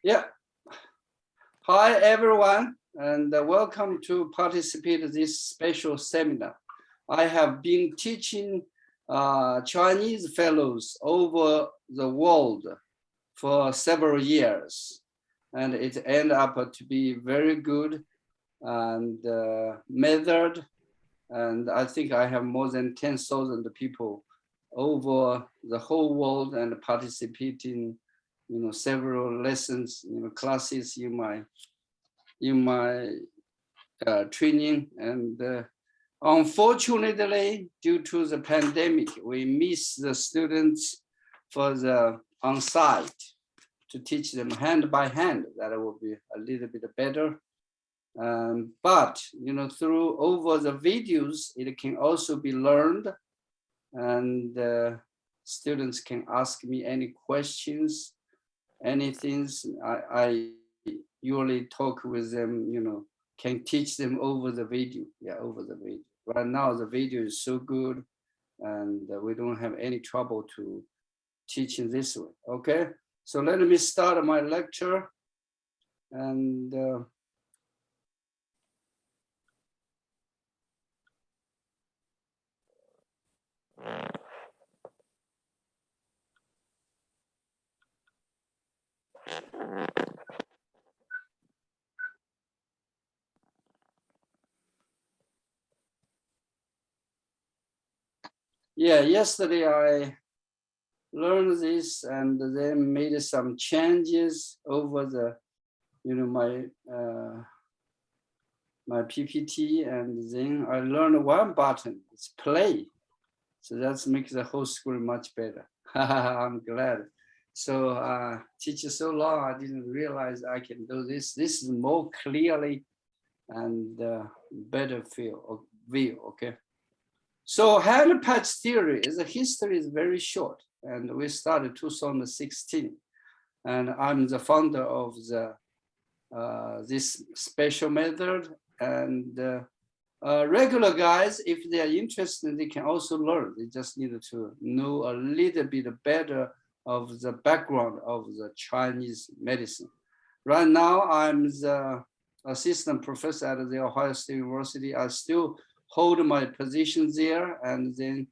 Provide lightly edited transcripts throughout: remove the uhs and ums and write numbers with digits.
Yeah. Hi, everyone, and welcome to participate in this special seminar. I have been teaching Chinese fellows over the world for several years, and it ended up to be very good and method. And I think I have more than 10,000 people over the whole world and participating, several lessons, classes in my training. And unfortunately, due to the pandemic, we miss the students for the on-site to teach them hand by hand. That will be a little bit better. But through over the videos, it can also be learned, and students can ask me any questions, anything. I usually talk with them, can teach them over the video. Yeah, over the video. Right now, the video is so good, and we don't have any trouble to teach in this way. Okay, so let me start my lecture. And yeah, yesterday I learned this and then made some changes over the, my PPT, and then I learned one button, it's play. So that makes the whole screen much better. I'm glad. So teach so long, I didn't realize I can do this. This is more clearly and better view, okay? So hand patch theory is a history is very short, and we started 2016, and I'm the founder of the this special method. And regular guys, if they are interested, they can also learn. They just need to know a little bit better of the background of the Chinese medicine. Right now, I'm the assistant professor at the Ohio State University. I still hold my position there, and then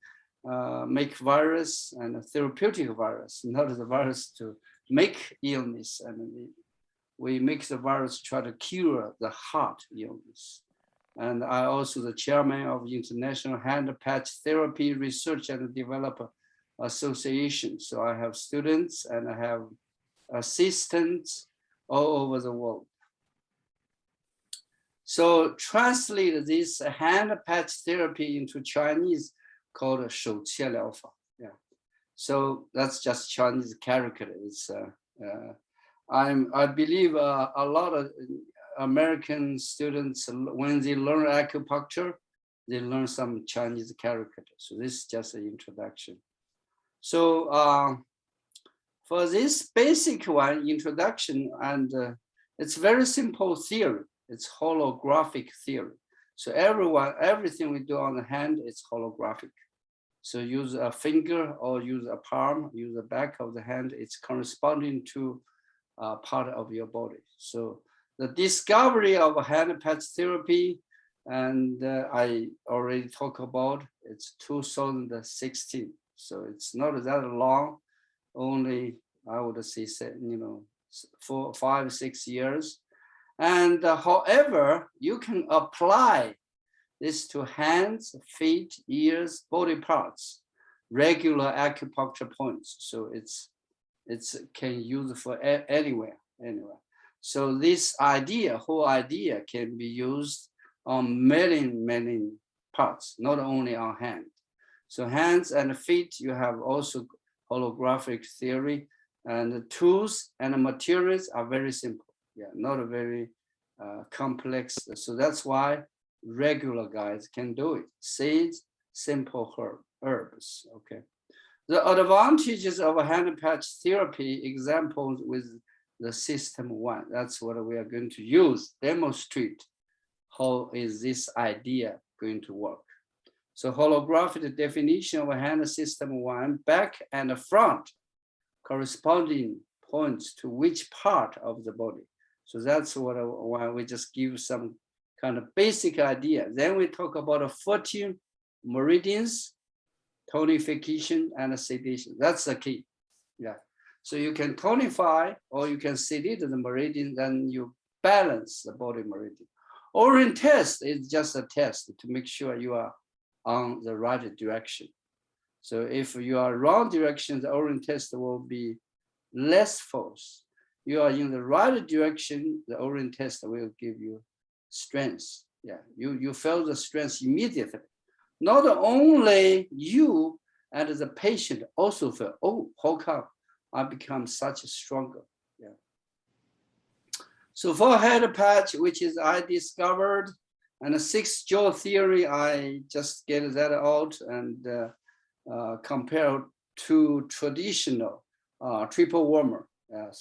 make virus and therapeutic virus, not the virus to make illness. And we make the virus try to cure the heart illness. And I also the chairman of International Hand Patch Therapy Research and Development Association. So I have students and I have assistants all over the world. So translate this hand patch therapy into Chinese called 手切疗法. Yeah. So that's just Chinese character. It's I believe a lot of American students, when they learn acupuncture, they learn some Chinese character. So this is just an introduction. So for this basic one, introduction, and it's very simple theory. It's holographic theory. So everything we do on the hand is holographic. So use a finger or use a palm, use the back of the hand. It's corresponding to part of your body. So the discovery of hand patch therapy, and I already talked about, it's 2016. So it's not that long, only I would say, 4, 5, 6 years. And however, you can apply this to hands, feet, ears, body parts, regular acupuncture points. So it's can use for anywhere. So this whole idea can be used on many parts, not only on hand. So hands and feet, you have also holographic theory, and the tools and the materials are very simple. Yeah, not a very complex. So that's why regular guys can do it. Seeds, simple herbs. Okay. The advantages of a hand patch therapy examples with the system 1. That's what we are going to use, demonstrate how is this idea going to work. So holographic definition of a hand system 1, back and front corresponding points to which part of the body. So that's why we just give some kind of basic idea. Then we talk about 14 meridians, tonification, and sedation. That's the key. Yeah. So you can tonify or you can sedate the meridian, then you balance the body meridian. Orin test is just a test to make sure you are on the right direction. So if you are wrong direction, the Orin test will be less false. You are in the right direction, the Orin test will give you strength. Yeah, you feel the strength immediately. Not only you and the patient also feel, oh, how come I become such a stronger? Yeah. So for head patch, which is I discovered, and the 6 jaw theory, I just get that out and compared to traditional triple warmer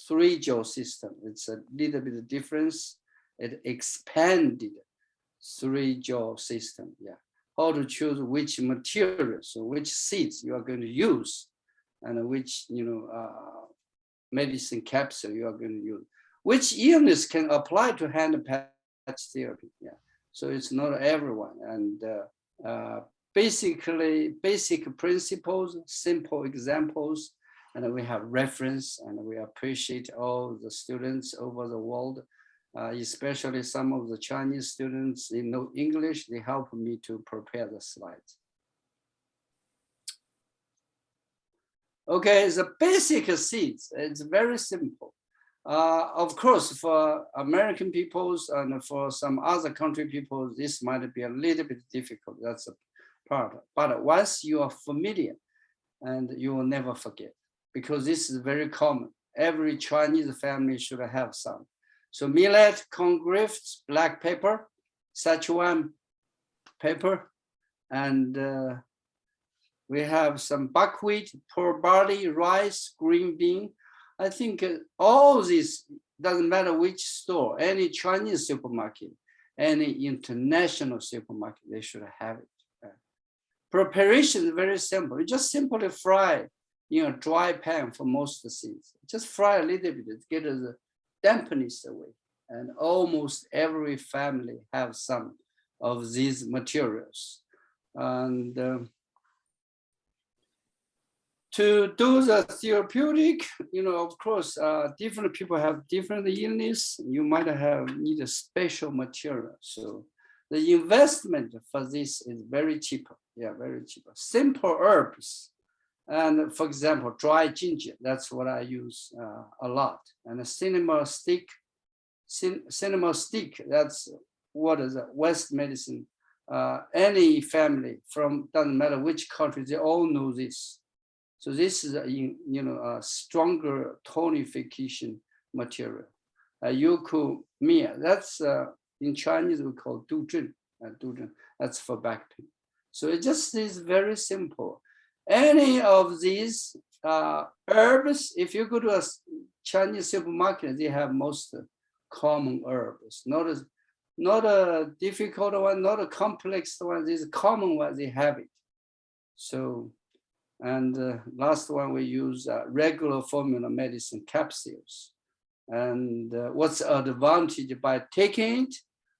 3 jaw system. It's a little bit of difference. It expanded 3 jaw system. Yeah, how to choose which materials, so which seeds you are going to use, and which medicine capsule you are going to use. Which illness can apply to hand patch therapy? Yeah, so it's not everyone, and basically basic principles, simple examples, and we have reference, and we appreciate all the students over the world, especially some of the Chinese students, they know English, they help me to prepare the slides. Okay, the basic seeds, it's very simple. Of course, for American peoples and for some other country people, this might be a little bit difficult. That's a part. But once you are familiar, and you will never forget, because this is very common. Every Chinese family should have some. So millet, corn grits, black pepper, Sichuan pepper, and we have some buckwheat, pearl barley, rice, green bean. I think all this, doesn't matter which store, any Chinese supermarket, any international supermarket, they should have it. Preparation is very simple. You just simply fry in a dry pan for most of the seeds. Just fry a little bit to get the dampness away. And almost every family has some of these materials. And to do the therapeutic, of course, different people have different illness. You might need a special material. So the investment for this is very cheap. Yeah, very cheap. Simple herbs. And for example, dry ginger, that's what I use a lot. And a cinema stick, that's what is a West medicine. Any family from, doesn't matter which country, they all know this. So this is a stronger tonification material. Yukumia, that's in Chinese we call duzhen. That's for back pain. So it just is very simple. Any of these herbs, if you go to a Chinese supermarket, they have most common herbs. Not a difficult one, not a complex one. These common ones, they have it. So, and last one, we use regular formula medicine capsules. And what's the advantage by taking it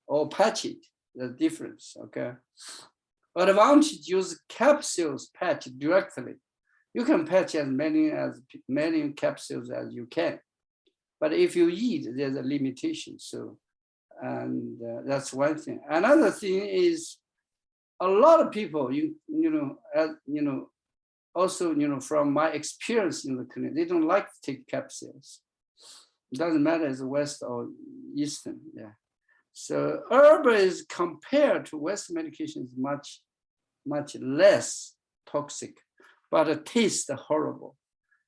or patch it? The difference, okay? Advantage, use capsules patch directly. You can patch as many capsules as you can. But if you eat, there's a limitation. So, and that's one thing. Another thing is a lot of people, also, from my experience in the clinic, they don't like to take capsules. It doesn't matter if it's West or Eastern, yeah. So herb is compared to Western medication is much less toxic, but it tastes horrible.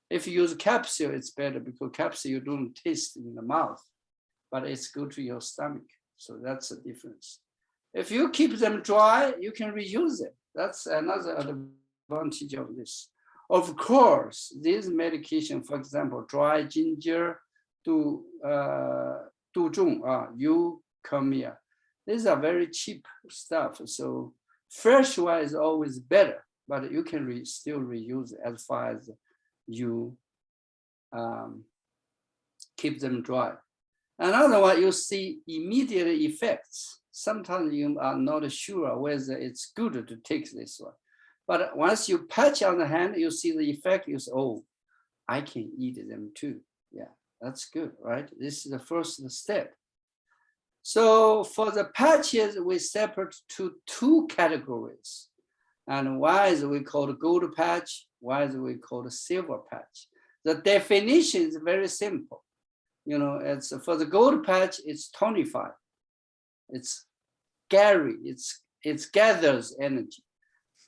If you use capsule, it's better because capsule you don't taste in the mouth, but it's good to your stomach. So that's the difference. If you keep them dry, you can reuse it. That's another advantage of this. Of course, this medication, for example, dry ginger, Yukamia, these are very cheap stuff. So fresh one is always better, but you can still reuse it as far as you keep them dry. Another one, you see immediate effects. Sometimes you are not sure whether it's good to take this one. But once you patch on the hand, you see the effect, you say, oh, I can eat them too. Yeah, that's good, right? This is the first step. So for the patches, we separate to two categories. And one is we call the gold patch, one is we call the silver patch. The definition is very simple. You know, it's for the gold patch, it's tonified. It's carry, it gathers energy.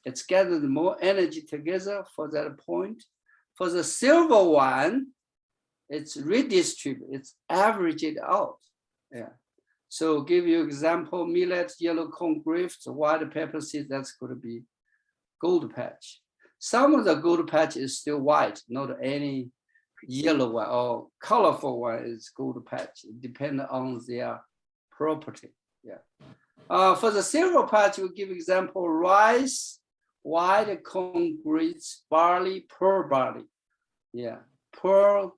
It's gathered more energy together for that point. For the silver one, it's redistributed, it's averaged out. Yeah. So give you example, millet, yellow corn grits, white pepper seeds, that's going to be gold patch. Some of the gold patch is still white, not any yellow one or colorful one is gold patch. It depends on their property. Yeah. For the silver patch, we give example rice, white corn grits, barley, pearl barley. Yeah, pearl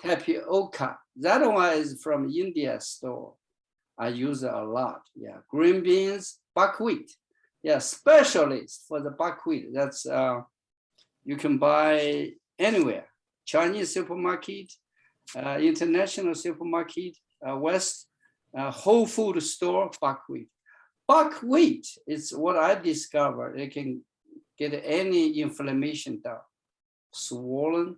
tapioca. That one is from India store. I use it a lot. Yeah, green beans, buckwheat. Yeah, specialist for the buckwheat. That's you can buy anywhere. Chinese supermarket, international supermarket, West Whole Food store, buckwheat. Buckwheat is what I discovered. It can get any inflammation down, swollen,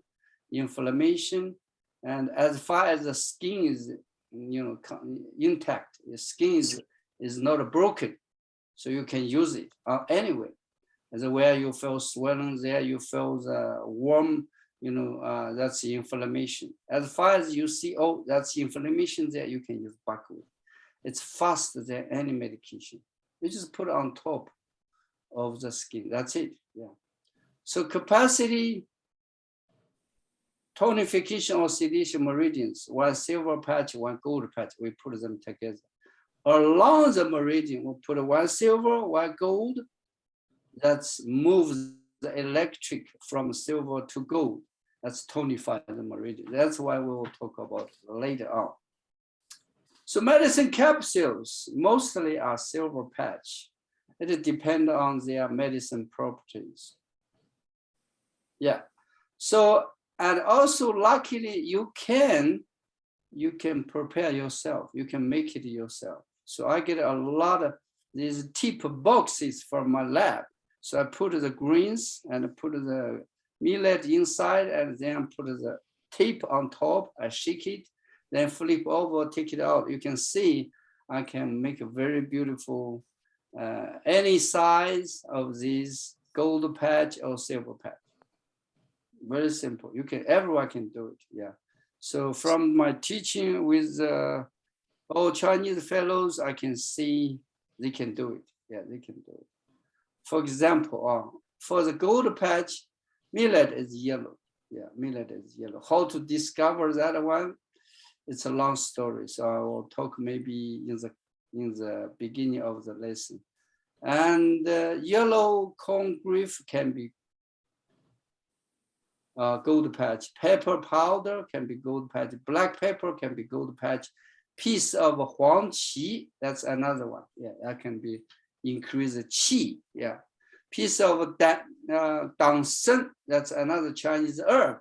inflammation, and as far as the skin is, you know, intact, the skin is not broken, so you can use it anyway. And where you feel swelling, there you feel the warm, you know, that's the inflammation. As far as you see, oh, that's inflammation there, you can use buckwheat. It's faster than any medication. You just put it on top of the skin. That's it. Yeah. So capacity, tonification or sedation meridians, one silver patch, one gold patch, we put them together. Along the meridian, we put one silver, one gold. That moves the electric from silver to gold. That's tonify the meridian. That's why we will talk about later on. So medicine capsules mostly are silver patch. It depends on their medicine properties. Yeah. So, and also luckily you can prepare yourself. You can make it yourself. So I get a lot of these tip boxes from my lab. So I put the greens and put the millet inside and then put the tape on top. I shake it, then flip over, take it out. You can see I can make a very beautiful, any size of these gold patch or silver patch. Very simple. Everyone can do it. Yeah. So from my teaching with all Chinese fellows, I can see they can do it. Yeah, they can do it. For example, for the gold patch, millet is yellow. Yeah, millet is yellow. How to discover that one? It's a long story, so I will talk maybe in the beginning of the lesson. And yellow corn grief can be gold patch. Pepper powder can be gold patch. Black pepper can be gold patch. Piece of huang qi, that's another one. Yeah, that can be increase the qi. Yeah, piece of dangsen, that's another Chinese herb,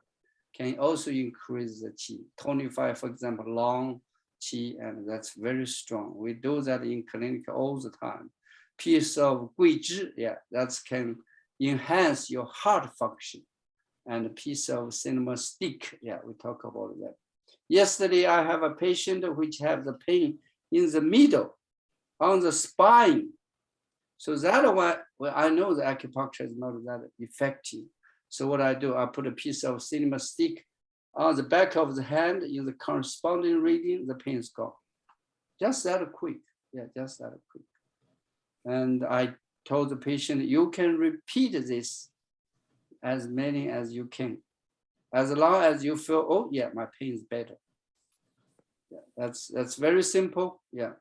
can also increase the qi. Tonify, for example, long qi, and that's very strong. We do that in clinic all the time. Piece of guizhi, yeah, that can enhance your heart function. And a piece of cinnamon stick, yeah, we talk about that. Yesterday, I have a patient which have the pain in the middle, on the spine. So that one, well, I know the acupuncture is not that effective. So what I do, I put a piece of cinnamon stick on the back of the hand in the corresponding reading, the pain is gone. Just that quick, yeah, just that quick. And I told the patient, you can repeat this as many as you can, as long as you feel, oh yeah, my pain is better. Yeah, that's very simple. Yeah.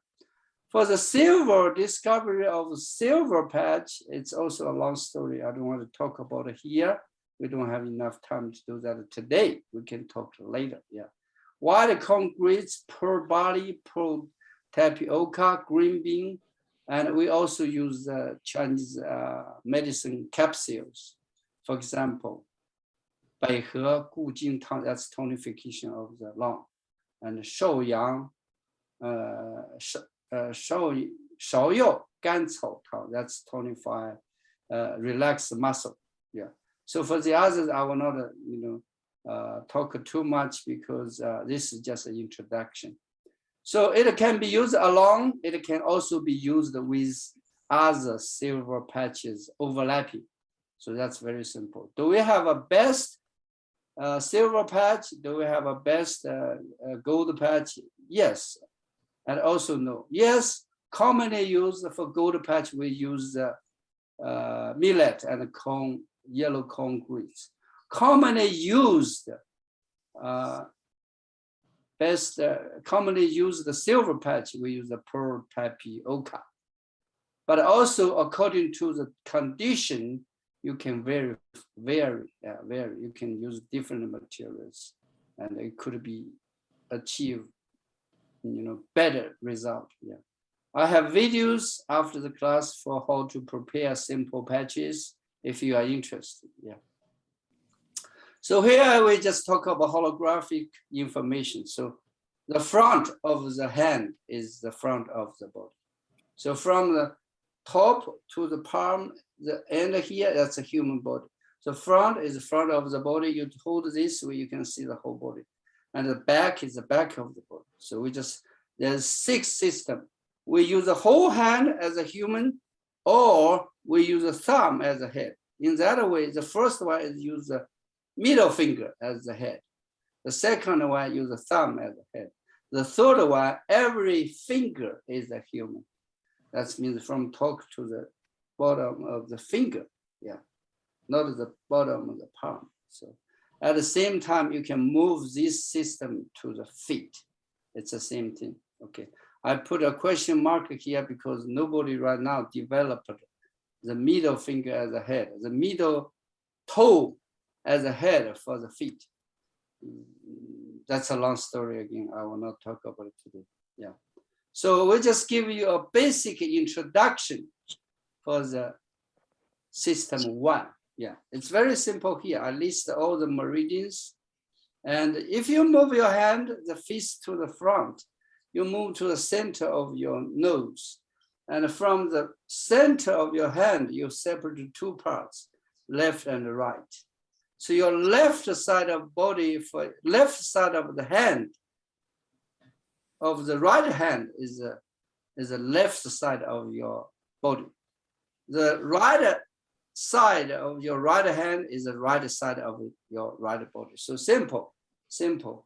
For the silver, discovery of silver patch, it's also a long story. I don't want to talk about it here. We don't have enough time to do that today. We can talk later. Yeah. white corn grits, pearl barley, pearl tapioca, green bean, and we also use Chinese medicine capsules. For example, 百合固精汤, that's tonification of the lung, and 寿阳芍药甘草汤, that's tonify, relax the muscle. Yeah. So for the others, I will not, talk too much because this is just an introduction. So it can be used alone. It can also be used with other silver patches overlapping. So that's very simple. Do we have a best silver patch? Do we have a best gold patch? Yes, and also no. Yes, commonly used for gold patch, we use millet and corn, yellow corn grits. Commonly used, commonly used the silver patch, we use the pearl tapioca. But also according to the condition, you can vary. You can use different materials, and it could be achieve, better result. Yeah, I have videos after the class for how to prepare simple patches if you are interested. Yeah. So here we just talk about holographic information. So the front of the hand is the front of the body. So from the top to the palm, the end here, that's a human body. So front is the front of the body. You hold this way, you can see the whole body. And the back is the back of the body. So there's 6 systems. We use the whole hand as a human, or we use a thumb as a head. In that way, the first one is use the middle finger as the head. The second one, use the thumb as the head. The third one, every finger is a human. That means from top to the bottom of the finger, yeah, not the bottom of the palm. So at the same time, you can move this system to the feet. It's the same thing, okay. I put a question mark here because nobody right now developed the middle finger as a head, the middle toe as a head for the feet. That's a long story again. I will not talk about it today. Yeah. So we just give you a basic introduction for the system 1. Yeah, it's very simple here. I list all the meridians. And if you move your hand, the fist to the front, you move to the center of your nose. And from the center of your hand, you separate 2 parts, left and right. So your left side of body, for left side of the hand, of the right hand is the left side of your body. The right side of your right hand is the right side of your right body. So simple,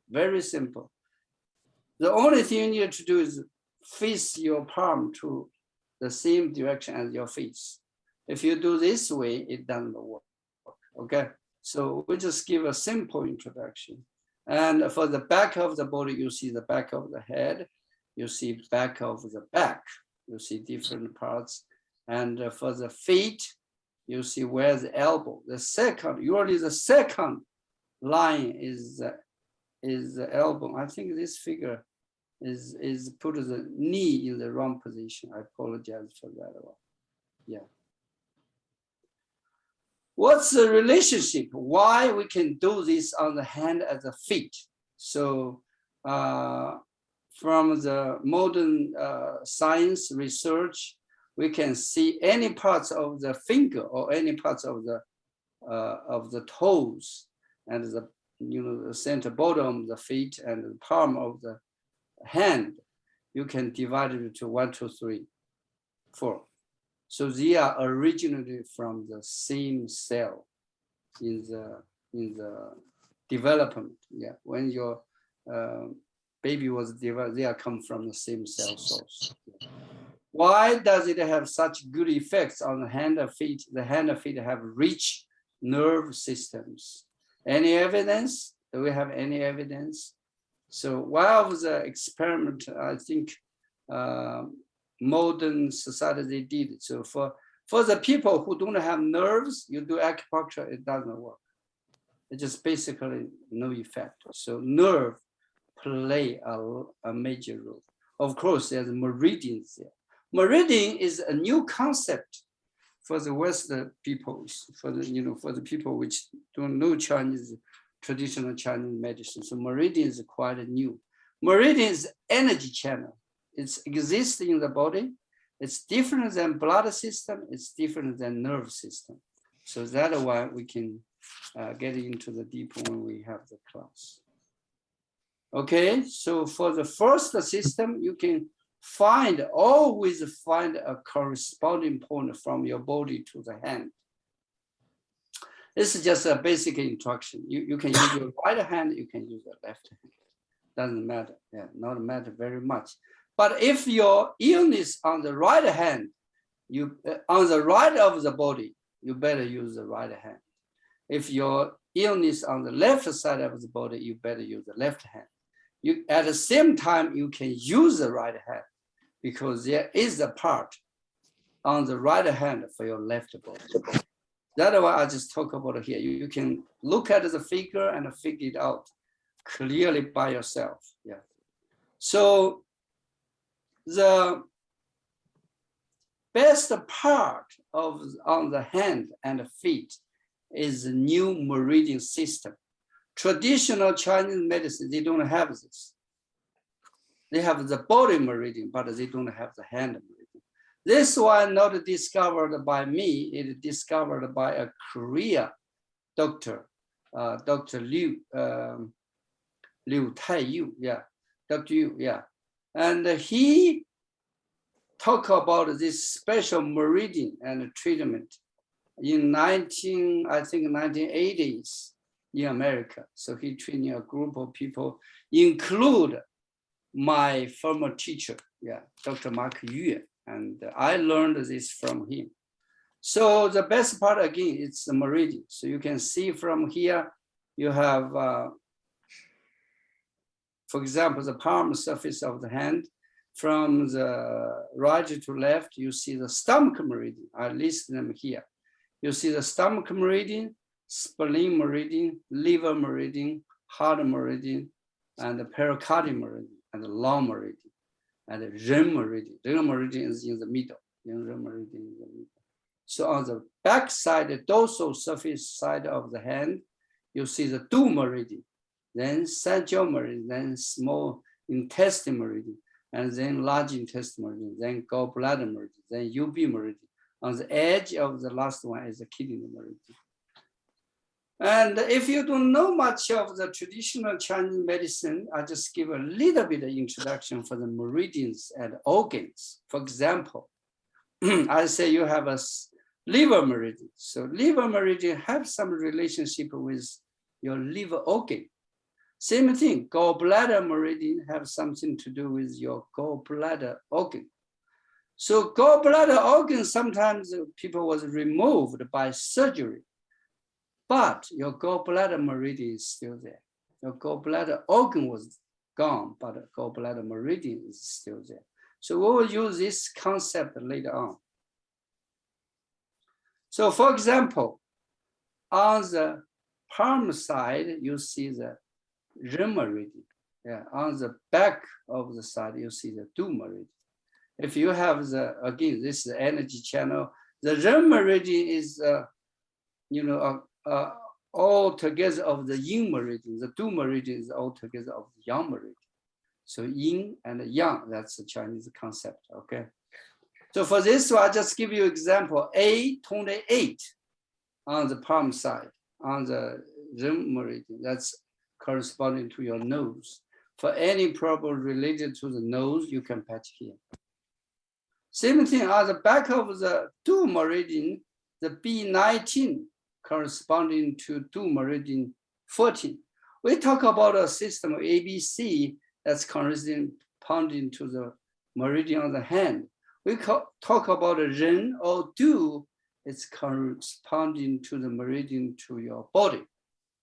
very simple. The only thing you need to do is face your palm to the same direction as your face. If you do this way, it doesn't work, okay? So we just give a simple introduction. And for the back of the body, you see the back of the head, you see back of the back, you see different parts. And for the feet, you see where the elbow, usually the second line is the elbow. I think this figure is put the knee in the wrong position. I apologize for that one. Yeah. What's the relationship? Why we can do this on the hand as a feet? So from the modern science research, we can see any parts of the finger or any parts of the toes and the center bottom of the feet and the palm of the hand. You can divide it into 1, 2, 3, 4. So they are originally from the same cell in the development. Yeah, when your baby was developed, they are come from the same cell source. Why does it have such good effects on the hand and feet? The hand and feet have rich nerve systems. Any evidence? Do we have any evidence? So one of the experiment, I think, modern society they did it. So for the people who don't have nerves, you do acupuncture, it doesn't work. It just basically no effect. So nerve play a major role. Of course, there's meridians there. Meridian is a new concept for the Western peoples, for the people which don't know Chinese, traditional Chinese medicine. So meridian is quite new. Meridian is energy channel. It's existing in the body. It's different than blood system. It's different than nerve system. So that's why we can get into the deep when we have the class. Okay, so for the first system, you can always find a corresponding point from your body to the hand. This is just a basic instruction. You can use your right hand, you can use the left hand. Doesn't matter, yeah, not matter very much. But if your illness on the right hand, on the right of the body, you better use the right hand. If your illness on the left side of the body, you better use the left hand. At the same time, you can use the right hand because there is a part on the right hand for your left body. That's why I just talk about it here. You can look at the figure and figure it out clearly by yourself. Yeah. So the best part on the hand and feet is the new meridian system. Traditional Chinese medicine, they don't have this. They have the body meridian, but they don't have the hand meridian. This one not discovered by me, it is discovered by a Korean doctor, Dr. Liu Taiyu, yeah, Dr. Yu, yeah. And he talked about this special meridian and treatment in 1980s. In America. So he trained a group of people, include my former teacher, yeah, Dr. Mark Yu, and I learned this from him. So the best part again, it's the meridian. So you can see from here, you have, for example, the palm surface of the hand. From the right to left, you see the stomach meridian. I list them here. You see the stomach meridian, spleen meridian, liver meridian, heart meridian, and the pericardium meridian, and the lung meridian, and the Ren meridian. Ren meridian is in the middle. Ren meridian in the middle. So on the back side, the dorsal surface side of the hand, you see the Du meridian, then sagittal meridian, then small intestine meridian, and then large intestine meridian, then gallbladder meridian, then UB meridian. On the edge of the last one is the kidney meridian. And if you don't know much of the traditional Chinese medicine, I just give a little bit of introduction for the meridians and organs. For example, I say you have a liver meridian. So liver meridian have some relationship with your liver organ. Same thing, gallbladder meridian have something to do with your gallbladder organ. So gallbladder organ, sometimes people was removed by surgery. But your gallbladder meridian is still there. Your gallbladder organ was gone, but the gallbladder meridian is still there. So we will use this concept later on. So for example, on the palm side, you see the Ren meridian. Yeah, on the back of the side, you see the Du meridian. If you have again, this is the energy channel. The Ren meridian is, all together of the yin meridian. The Du meridian is all together of the yang meridian. So yin and yang, that's the Chinese concept, okay? So for this one, I just give you example, A28 on the palm side, on the Ren meridian, that's corresponding to your nose. For any problem related to the nose, you can patch here. Same thing on the back of the Du meridian, the B19 corresponding to Du meridian 14. We talk about a system of ABC that's corresponding to the meridian on the hand. We talk about a Ren or Du, it's corresponding to the meridian to your body.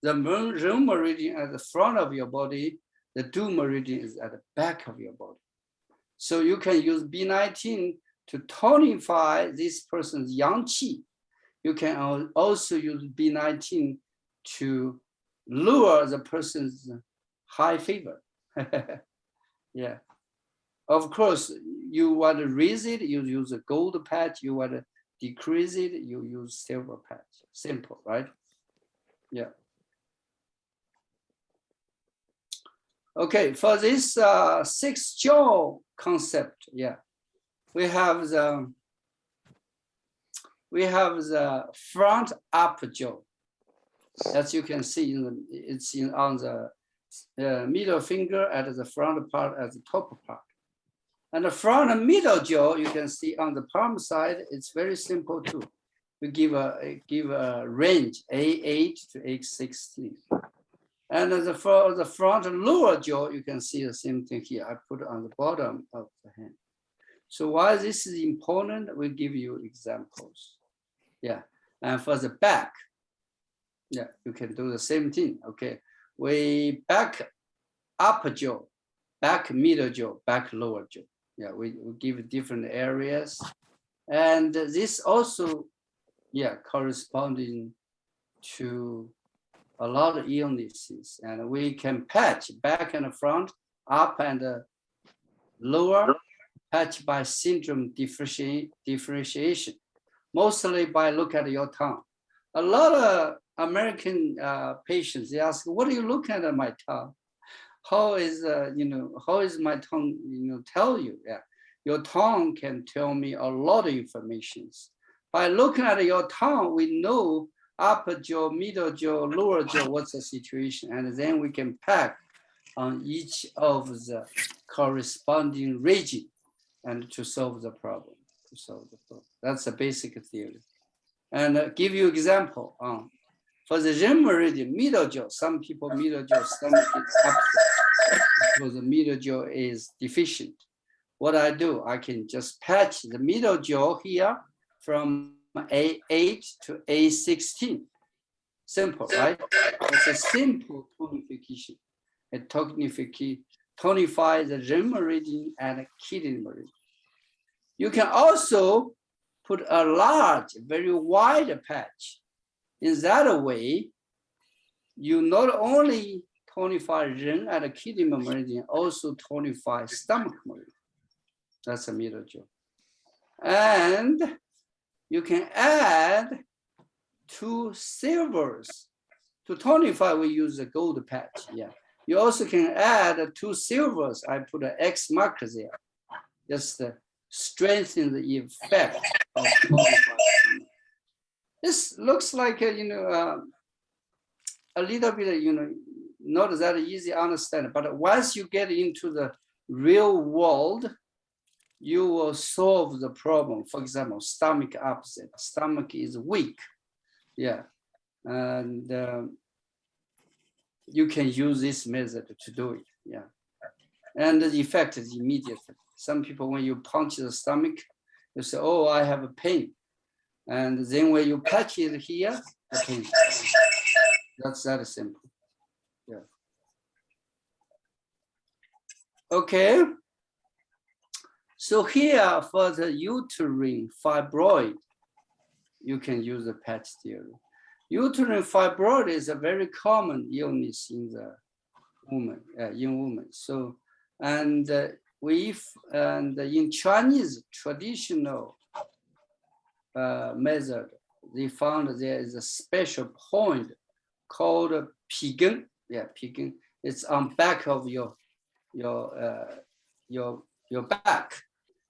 The Ren meridian at the front of your body, the Du meridian is at the back of your body. So you can use B19 to tonify this person's yang qi. You can also use B19 to lower the person's high fever. Yeah. Of course, you want to raise it, you use a gold patch. You want to decrease it, you use silver patch. Simple, right? Yeah. Okay, for this 6-jaw concept, yeah, we have the front upper jaw. As you can see, it's on the middle finger at the front part, at the top part. And the front and middle jaw, you can see on the palm side, it's very simple too. We give a range A8 to A16. And for the front and lower jaw, you can see the same thing here. I put it on the bottom of the hand. So why this is important, we'll give you examples. Yeah, and for the back, yeah, you can do the same thing. Okay, we back upper jaw, back middle jaw, back lower jaw. Yeah, we give different areas. And this also, yeah, corresponding to a lot of illnesses. And we can patch back and front, up and lower, patch by syndrome differentiation, mostly by look at your tongue. A lot of American patients, they ask, what are you looking at my tongue? How is my tongue, tell you? Yeah, your tongue can tell me a lot of information. By looking at your tongue, we know upper jaw, middle jaw, lower jaw, what's the situation? And then we can pack on each of the corresponding region and to solve the problem. That's a basic theory. And give you example. For the rim meridian, middle jaw, some people middle jaw stomach is upset because the middle jaw is deficient. What I do, I can just patch the middle jaw here from A8 to A16. Simple, right? It's a simple tonification. It tonifies the rim meridian and kidney meridian. You can also put a large, very wide patch. In that way, you not only tonify rim and kidney meridian, also tonify stomach meridian. That's a middle jaw. And you can add 2 silvers. To tonify, we use a gold patch. Yeah. You also can add 2 silvers. I put an X marker there. Just strengthen the effect of tonify. This looks like a little bit, not that easy to understand. But once you get into the real world, you will solve the problem. For example, stomach upset. Stomach is weak. Yeah, and you can use this method to do it. Yeah, and the effect is immediate. Some people, when you punch the stomach, you say, "Oh, I have a pain," and then when you patch it here, the pain. That's that simple. Yeah. Okay. So here for the uterine fibroid, you can use the patch theory. Uterine fibroid is a very common illness in the woman, in women. So, and in Chinese traditional method, they found there is a special point called pigen. Yeah, pigen. It's on back of your back.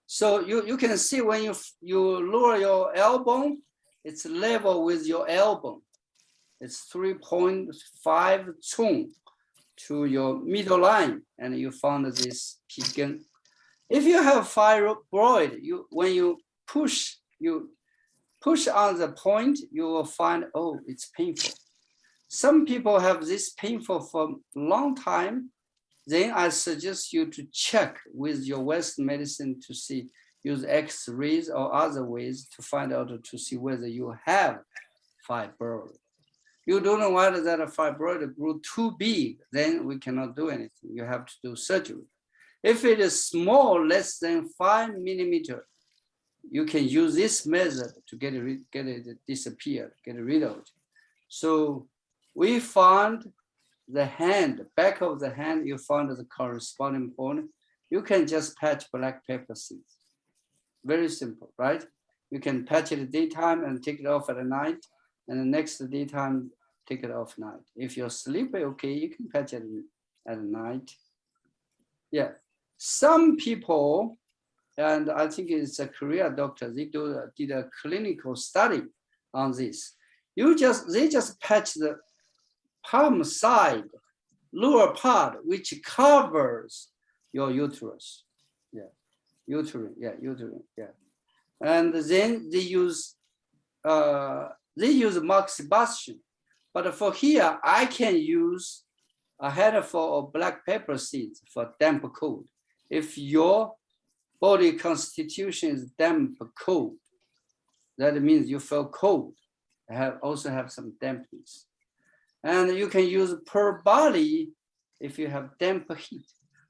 So you can see when you lower your elbow, it's level with your elbow. It's 3.5 chung to your middle line, and you found this pigen. If you have fibroid, when you push on the point, you will find, oh, it's painful. Some people have this painful for a long time. Then I suggest you to check with your Western medicine to see, use X-rays or other ways to find out to see whether you have fibroid. You don't want that a fibroid grew too big, then we cannot do anything. You have to do surgery. If it is small, less than 5 millimeters, you can use this method to get it disappeared, get rid of it. So we found the hand, back of the hand, you find the corresponding point. You can just patch black pepper seeds. Very simple, right? You can patch it at daytime and take it off at night, and the next daytime, take it off night. If you're sleepy, okay, you can patch it at night. Yeah, some people, and I think it's a Korea doctor, they did a clinical study on this. They just patch the palm side, lower part, which covers your uterus. Yeah, uterine, yeah. And then they use moxibustion. But for here, I can use a handful of black pepper seeds for damp cold. If your body constitution is damp cold, that means you feel cold. Also have some dampness. And you can use per body if you have damp heat.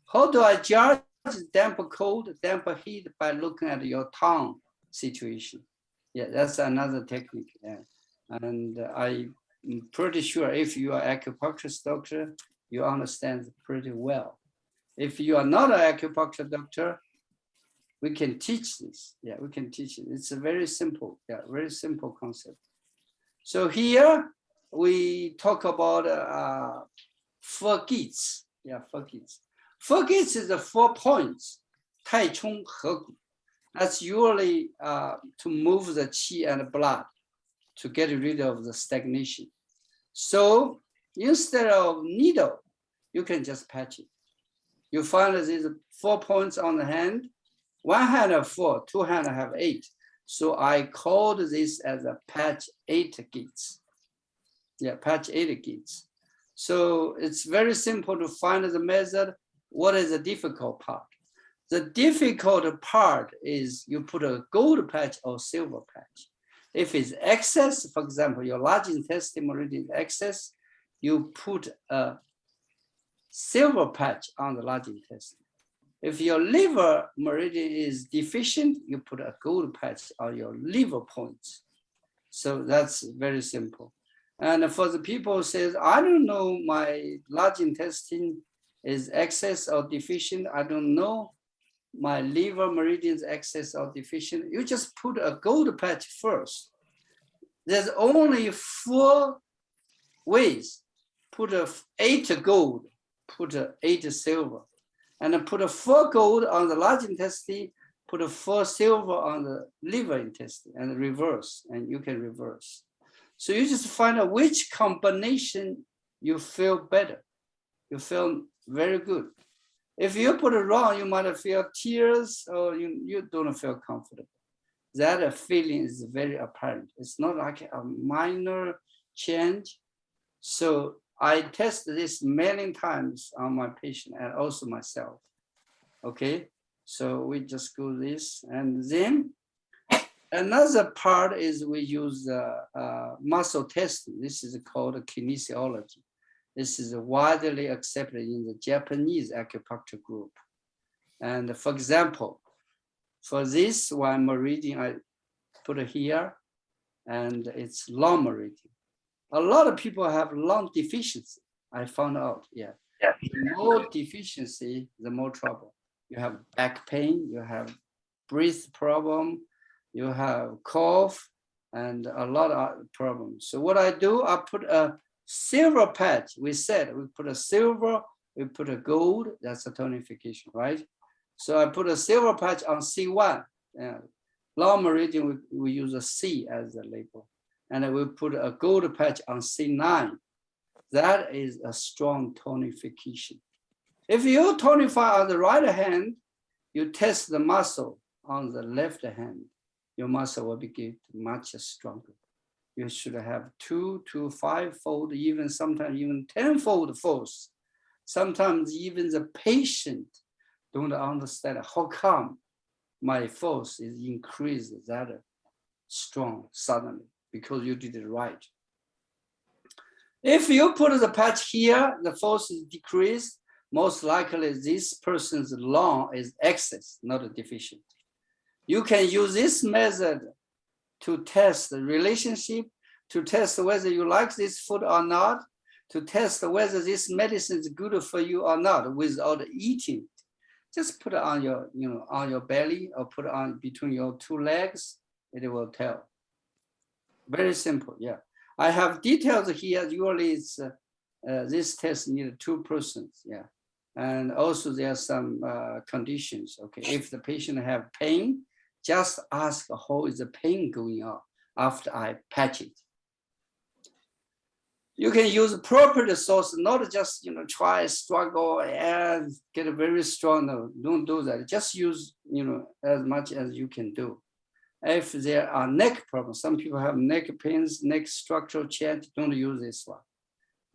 How do I judge damp cold, damp heat? By looking at your tongue situation. Yeah, that's another technique. Yeah. And I'm pretty sure if you are an acupuncturist doctor, you understand pretty well. If you are not an acupuncture doctor, we can teach this. Yeah, we can teach it. It's a very simple, very simple concept. So here we talk about 4 gates. Yeah, 4 gates. 4 gates is the 4 points. Tai Chong He Gu. That's usually to move the qi and blood to get rid of the stagnation. So instead of needle, you can just patch it. You find that these 4 points on the hand. One hand have 4, 2 hands have 8. So I called this as a patch 8 gates. Yeah, patch 8 gates. So it's very simple to find the method. What is the difficult part? The difficult part is you put a gold patch or silver patch. If it's excess, for example, your large intestine meridian is excess, you put a silver patch on the large intestine. If your liver meridian is deficient, you put a gold patch on your liver points. So that's very simple. And for the people who says, I don't know my large intestine is excess or deficient, I don't know my liver meridian is excess or deficient, you just put a gold patch first. There's only 4 ways. Put 8 gold, put 8 silver, and put 4 gold on the large intestine, put 4 silver on the liver intestine, and reverse, and you can reverse. So you just find out which combination you feel better. You feel very good. If you put it wrong, you might feel tears or you don't feel comfortable. That feeling is very apparent. It's not like a minor change. So I test this many times on my patient and also myself. Okay, so we just go this, and then another part is we use muscle testing. This is called kinesiology. This is widely accepted in the Japanese acupuncture group. And for example, for this one meridian, I put it here, and it's long meridian. A lot of people have lung deficiency. I found out, yeah. The more deficiency, the more trouble. You have back pain, you have breath problem, you have cough, and a lot of problems. So what I do, I put a silver patch. We said we put a silver, we put a gold, that's a tonification, right? So I put a silver patch on C1. Long meridian, we use a C as a label. And we put a gold patch on C9. That is a strong tonification. If you tonify on the right hand, you test the muscle on the left hand, your muscle will be much stronger. You should have 2 to 5-fold, even sometimes even 10-fold force. Sometimes even the patient don't understand how come my force is increased that strong suddenly, because you did it right. If you put the patch here, the force is decreased, most likely this person's lung is excess, not deficient. You can use this method to test the relationship, to test whether you like this food or not. to test whether this medicine is good for you or not without eating. Just put it on your, on your belly or put it on between your two legs. It will tell. Very simple, yeah. I have details here. Usually it's this test needs 2 persons, yeah. And also there are some conditions, okay. If the patient have pain, just ask how is the pain going on after I patch it. You can use proper source, not just try, struggle, and get very strong. No, don't do that. Just use as much as you can do. If there are neck problems, some people have neck pains, neck structural change, don't use this one.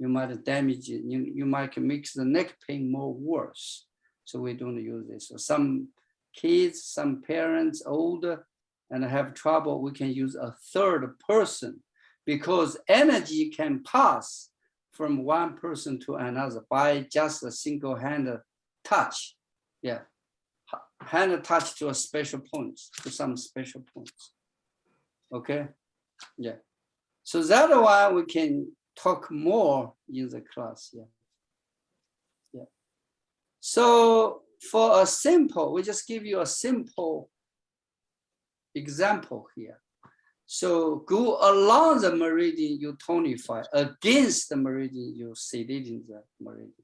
You might damage it. You might make the neck pain more worse. So we don't use this. So some kids, some parents, older, and have trouble, we can use a third person because energy can pass from one person to another by just a single hand touch. Yeah. Hand touch to a special point, to some special points. Okay, yeah. So that why we can talk more in the class. Yeah, yeah. So for a simple, we just give you a simple example here. So go along the meridian, you tonify. Against the meridian, you sedate in the meridian.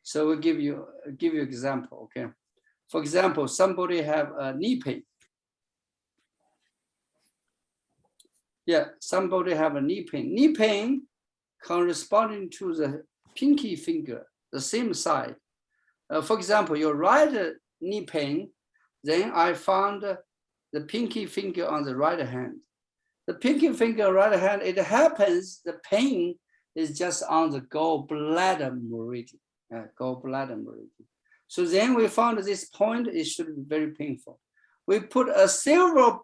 So we give you example. Okay. For example, somebody have a knee pain. Yeah, somebody have a knee pain. Knee pain corresponding to the pinky finger, the same side. For example, your right knee pain, then I found the pinky finger on the right hand. The pinky finger right hand, it happens the pain is just on the gallbladder meridian. Gallbladder meridian. So then we found this point, it should be very painful. We put a silver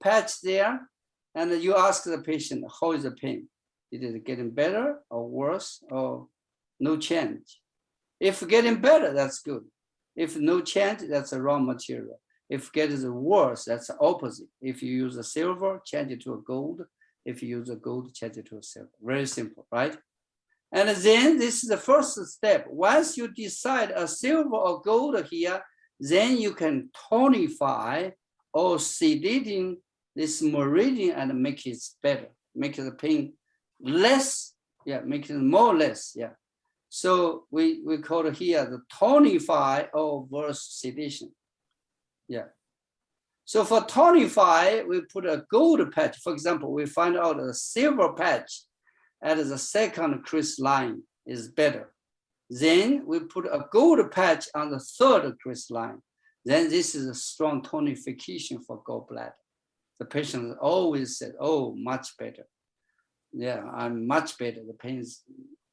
patch there and you ask the patient, how is the pain? Is it getting better or worse or no change? If getting better, that's good. If no change, that's the wrong material. If getting worse, that's the opposite. If you use a silver, change it to a gold. If you use a gold, change it to a silver. Very simple, right? And then this is the first step. Once you decide a silver or gold here, then you can tonify or sedating this meridian and make it better, make the pain less, yeah, make it more less, yeah. So we call it here the tonify or verse sedation, yeah. So for tonify, we put a gold patch. For example, we find out a silver patch at the second crease line is better. Then we put a gold patch on the third crease line. Then this is a strong tonification for gallbladder. The patient always said, oh, much better. Yeah, I'm much better. The pain is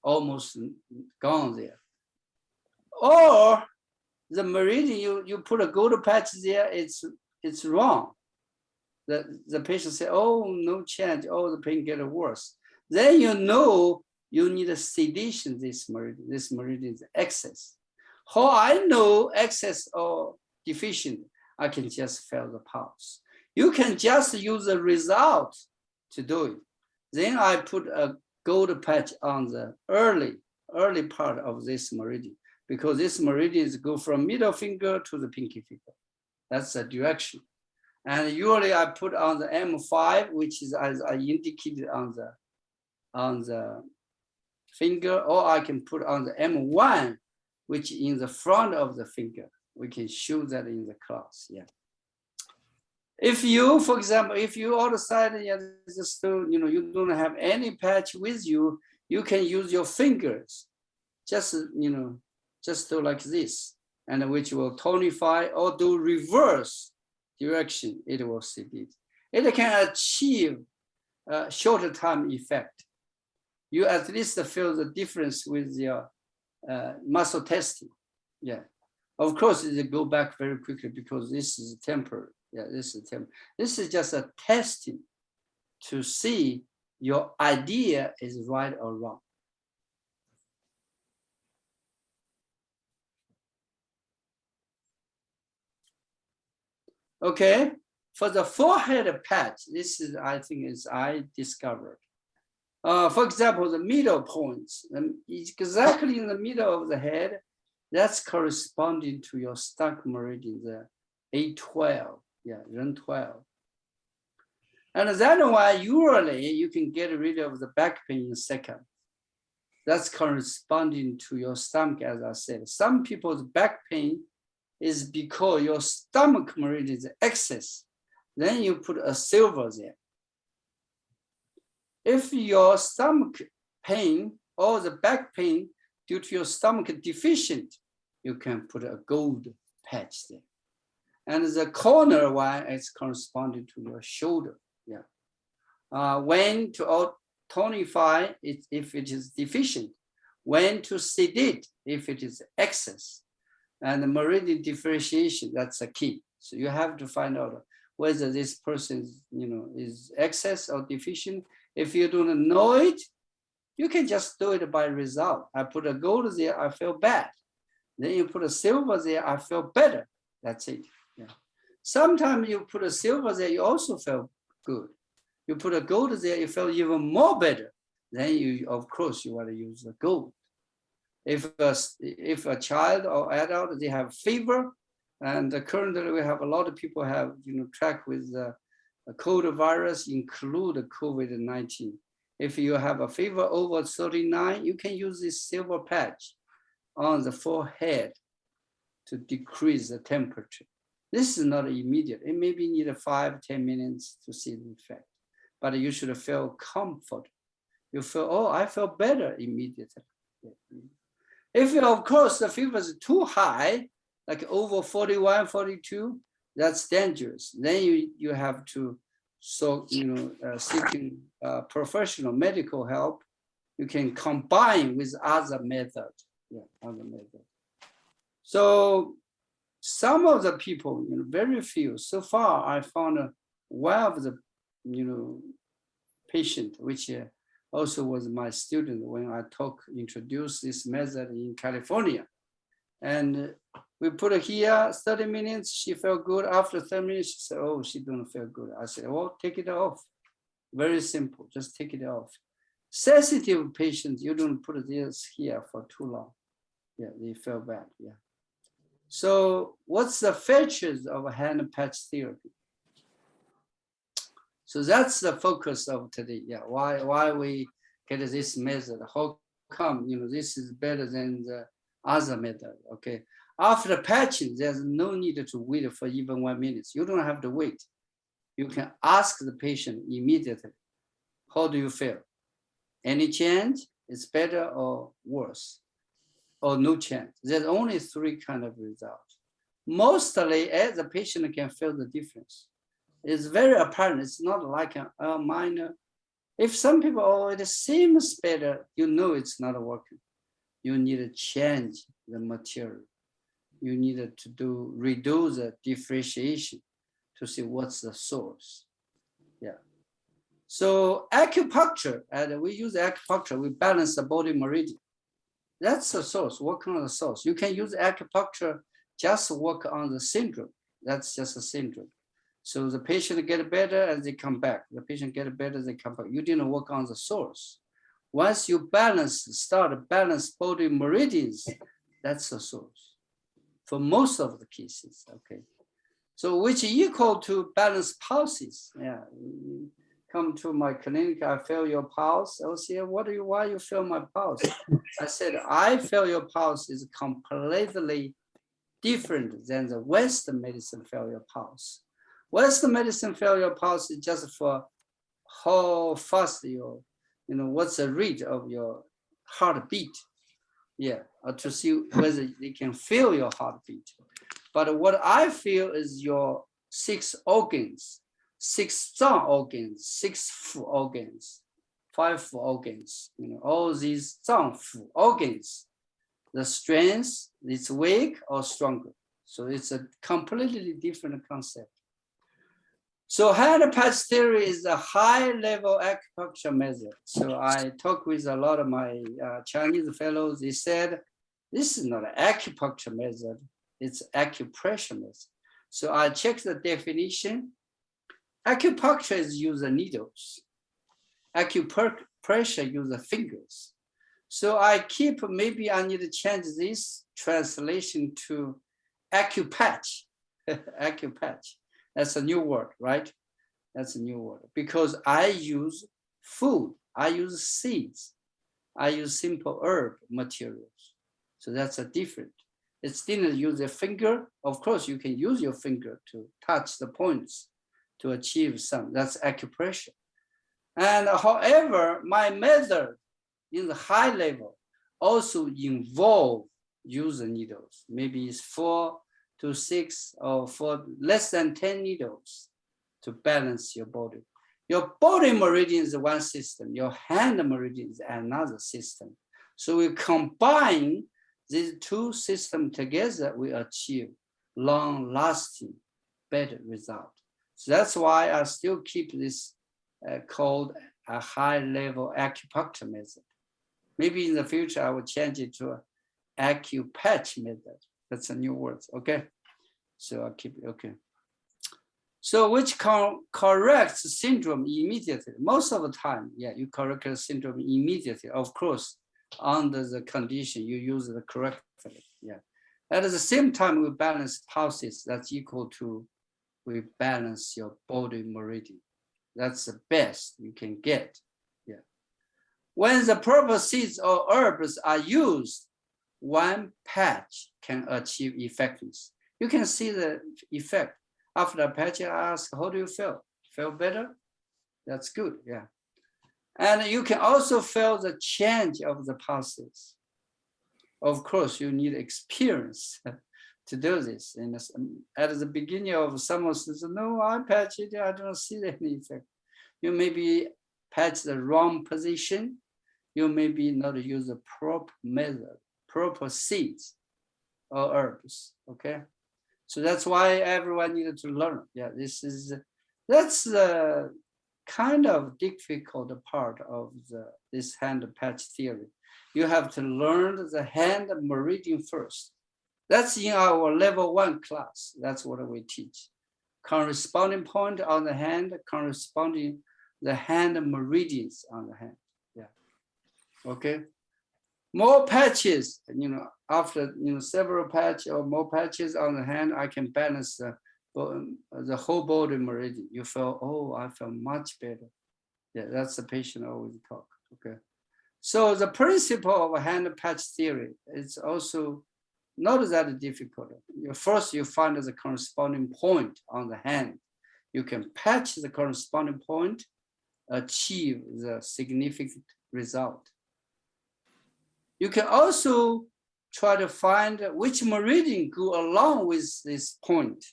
almost gone there. Or the meridian, you put a gold patch there, it's wrong. The patient said, oh, no change. Oh, the pain gets worse. Then you know you need a sedation this meridian. This meridian is excess. How I know excess or deficient, I can just feel the pulse. You can just use the result to do it. Then I put a gold patch on the early part of this meridian because this meridian is go from middle finger to the pinky finger. That's the direction. And usually I put on the M5, which is as I indicated on the finger, or I can put on the M1, which is in the front of the finger. We can show that in the class, yeah. If you, for example, if you all decide, yeah, just you don't have any patch with you, you can use your fingers, just do like this, and which will tonify or do reverse direction. It will sedate. It can achieve a shorter time effect. You at least feel the difference with your muscle testing. Yeah, of course it go back very quickly because this is temporary. Yeah, this is temporary. This is just a testing to see your idea is right or wrong. Okay, for the forehead patch, this is I think is I discovered. For example, the middle points, exactly in the middle of the head, that's corresponding to your stomach meridian, the A12, yeah, Ren 12. And that's why usually you can get rid of the back pain in a second. That's corresponding to your stomach, as I said. Some people's back pain is because your stomach meridian is excess. Then you put a silver there. If your stomach pain or the back pain due to your stomach deficient, you can put a gold patch there. And the corner one is corresponding to your shoulder. Yeah. When to tonify it if it is deficient, when to sedate if it is excess, and the meridian differentiation, that's a key. So you have to find out whether this person is excess or deficient. If you don't know it, you can just do it by result. I put a gold there, I feel bad. Then you put a silver there, I feel better. That's it. Yeah. Sometimes you put a silver there, you also feel good. You put a gold there, you feel even more better. Then you, of course, you want to use the gold. If a child or adult, they have fever, and currently we have a lot of people have track with the cold virus, include COVID-19. If you have a fever over 39, you can use this silver patch on the forehead to decrease the temperature. This is not immediate. It maybe need 5-10 minutes to see the effect, but you should feel comfort. You feel, oh, I feel better immediately. If, of course, the fever is too high, like over 41, 42, that's dangerous. Then you have to seeking professional medical help. You can combine with other method. Yeah, other method. So some of the people, very few. So far, I found one of the, patient, which also was my student when I introduced this method in California. And we put her here 30 minutes, she felt good. After 30 minutes, she said, oh, she don't feel good. I said, well, take it off. Very simple, just take it off. Sensitive patients, you don't put this here for too long. Yeah, they feel bad, yeah. So what's the features of hand patch therapy? So that's the focus of today. Yeah, why we get this method? How come this is better than the other method? Okay. After patching, there's no need to wait for even 1 minute. You don't have to wait. You can ask the patient immediately, how do you feel? Any change? It's better or worse? Or no change? There's only 3 kind of results. Mostly, the patient can feel the difference. It's very apparent. It's not like a minor. If some people, oh, it seems better, it's not working. You need to change the material. You need to reduce the differentiation to see what's the source. Yeah. So acupuncture, and we use acupuncture, we balance the body meridian. That's the source, working on the source. You can use acupuncture, just work on the syndrome. That's just a syndrome. So the patient get better and they come back. The patient get better, they come back. You didn't work on the source. Once you start to balance body meridians, that's the source for most of the cases, okay? So which equal to balance pulses. Yeah, come to my clinic, I feel your pulse. I will say, why you feel my pulse? I said, I feel your pulse is completely different than the Western medicine feel your pulse. Western medicine feel your pulse is just for how fast what's the rate of your heartbeat. Yeah, to see whether they can feel your heartbeat. But what I feel is your 6 organs, 6 zang organs, 6 fu organs, 5 fu organs, all these zang fu organs, the strength, it's weak or stronger. So it's a completely different concept. So hand patch theory is a high-level acupuncture method. So I talked with a lot of my Chinese fellows. They said, this is not an acupuncture method, it's acupressure method. So I checked the definition. Acupuncture is using needles. Acupressure pressure, use the fingers. So I keep, maybe I need to change this translation to AcuPatch. AcuPatch. That's a new word, right? That's a new word. Because I use food, I use seeds, I use simple herb materials. So that's a different. It didn't use a finger. Of course, you can use your finger to touch the points to achieve some. That's acupressure. And however, my method in the high level also involve using needles. Maybe it's 4 to 6 or 4 less than 10 needles to balance your body. Your body meridian is one system. Your hand meridian is another system. So we combine these two systems together, we achieve long-lasting, better result. So that's why I still keep this called a high-level acupuncture method. Maybe in the future, I will change it to an AcuPatch method. That's a new word, okay? So I'll keep it, okay. So which corrects syndrome immediately? Most of the time, yeah, you correct the syndrome immediately. Of course, under the condition you use it correctly, yeah. At the same time, we balance pulses. That's equal to we balance your body meridian. That's the best you can get, yeah. When the proper seeds or herbs are used, one patch can achieve effectiveness. You can see the effect. After the patch, I ask, how do you feel? Feel better? That's good, yeah. And you can also feel the change of the pulses. Of course, you need experience to do this. And at the beginning of someone says, no, I patch it, I don't see any effect. You maybe patch the wrong position. You maybe not use the proper method, proper seeds or herbs, okay? So that's why everyone needed to learn. Yeah, that's the kind of difficult part of this hand patch theory. You have to learn the hand meridian first. That's in our level 1 class. That's what we teach. Corresponding point on the hand, corresponding the hand meridians on the hand. Yeah. Okay. More patches, after several patches or more patches on the hand, I can balance the whole body meridian. You feel, oh, I feel much better. Yeah, that's the patient always talk. Okay. So the principle of hand patch theory is also not that difficult. First, you find the corresponding point on the hand. You can patch the corresponding point, achieve the significant result. You can also try to find which meridian go along with this point,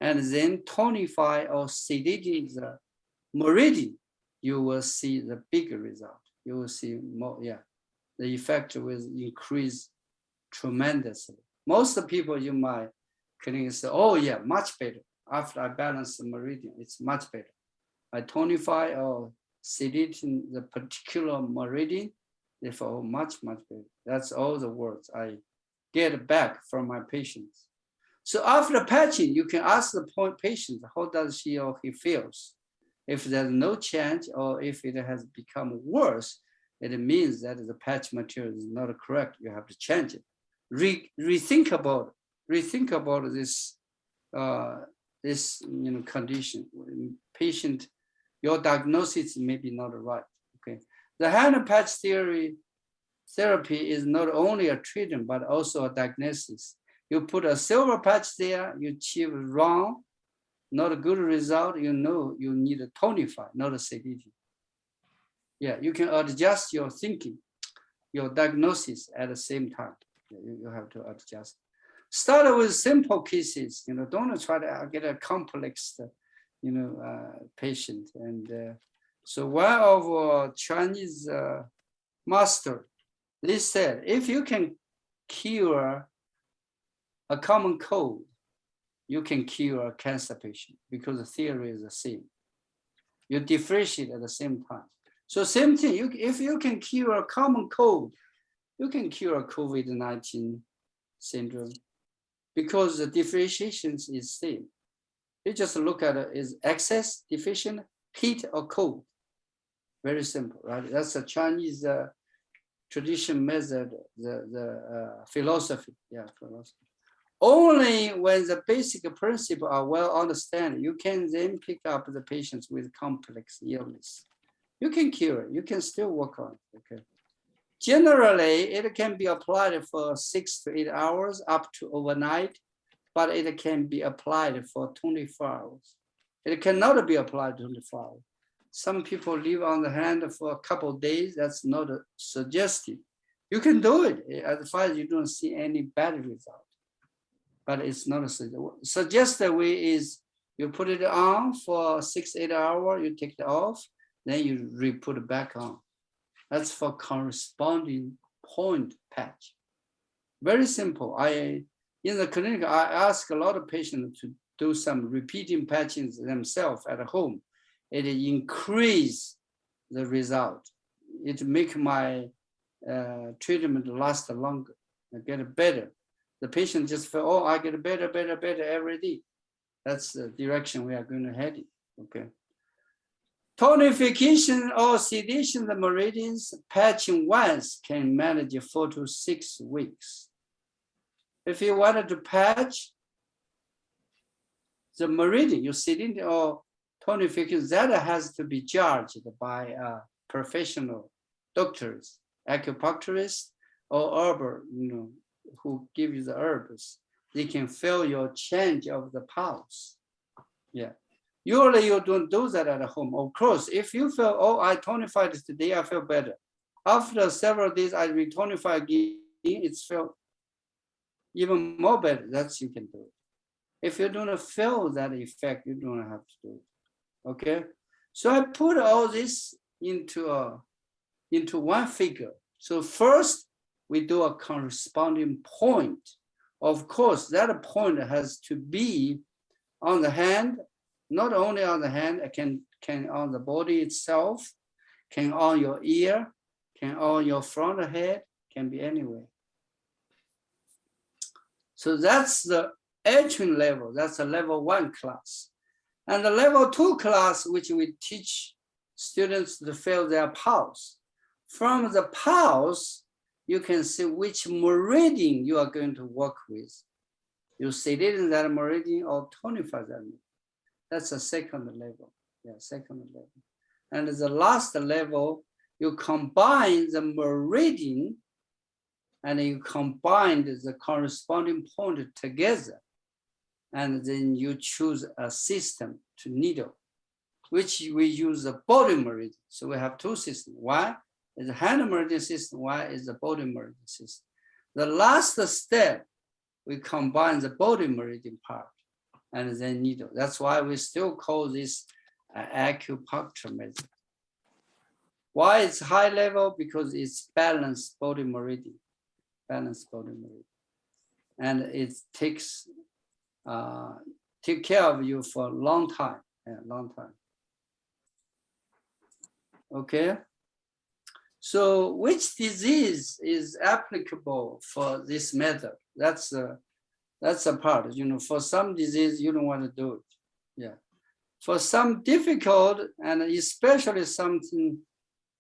and then tonify or sedate the meridian. You will see the bigger result. You will see more, yeah. The effect will increase tremendously. Most of the people in my clinic say, oh yeah, much better. After I balance the meridian, it's much better. I tonify or sedate the particular meridian, they feel much, much better. That's all the words I get back from my patients. So after patching, you can ask the patient, how does he or he feels? If there's no change or if it has become worse, it means that the patch material is not correct. You have to change it. Rethink about this condition. Patient, your diagnosis may be not right. Okay. The hand patch therapy is not only a treatment, but also a diagnosis. You put a silver patch there, you achieve wrong, not a good result, you know you need a tonify, not a sedate. Yeah, you can adjust your thinking, your diagnosis at the same time. You have to adjust. Start with simple cases, don't try to get a complex, patient. And so one of our Chinese master, they said, if you can cure a common cold, you can cure a cancer patient because the theory is the same. You differentiate at the same time. So same thing, if you can cure a common cold, you can cure COVID-19 syndrome because the differentiation is same. You just look at it, is excess, deficient, heat or cold. Very simple, right? That's a Chinese tradition method, the philosophy, yeah, philosophy. Only when the basic principles are well understood, you can then pick up the patients with complex illness. You can cure it, you can still work on it, okay? Generally, it can be applied for 6 to 8 hours up to overnight, but it can be applied for 24 hours. It cannot be applied 24 hours. Some people leave on the hand for a couple of days. That's not suggested. You can do it as far as you don't see any bad result. But it's not a suggested way is you put it on for 6 to 8 hours, you take it off, then you re-put it back on. That's for corresponding point patch. Very simple. In the clinic, I ask a lot of patients to do some repeating patching themselves at home. It increase the result. It make my treatment last longer, get better. The patient just feel, oh, I get better, better, better every day. That's the direction we are going to head in, okay? Tonification or sedation the meridians, patching once can manage 4 to 6 weeks. If you wanted to patch the meridian, you sedate or tonification, that has to be judged by professional doctors, acupuncturists, or herb, who give you the herbs. They can feel your change of the pulse. Yeah. Usually you don't do that at home. Of course, if you feel, oh, I tonified today, I feel better. After several days, I re-tonify again, it's felt even more better. That's you can do it. If you don't feel that effect, you don't have to do it. Okay? So I put all this into one figure. So first, we do a corresponding point. Of course, that point has to be on the hand, not only on the hand, it can on the body itself, can on your ear, can on your front head, can be anywhere. So that's the entry level, that's a level 1 class. And the level 2 class, which we teach students to feel their pulse. From the pulse, you can see which meridian you are going to work with. You sedate that meridian or tonify that meridian. That's a second level. Yeah, second level. And the last level, you combine the meridian and you combine the corresponding point together. And then you choose a system to needle, which we use the body meridian. So we have 2 systems. One is the hand meridian system, one is the body meridian system. The last step, we combine the body meridian part and then needle. That's why we still call this acupuncture method. Why it's high level? Because it's balanced body meridian, and it takes take care of you for a long time, Okay. So which disease is applicable for this method? That's a part, for some disease, you don't want to do it. Yeah. For some difficult, and especially something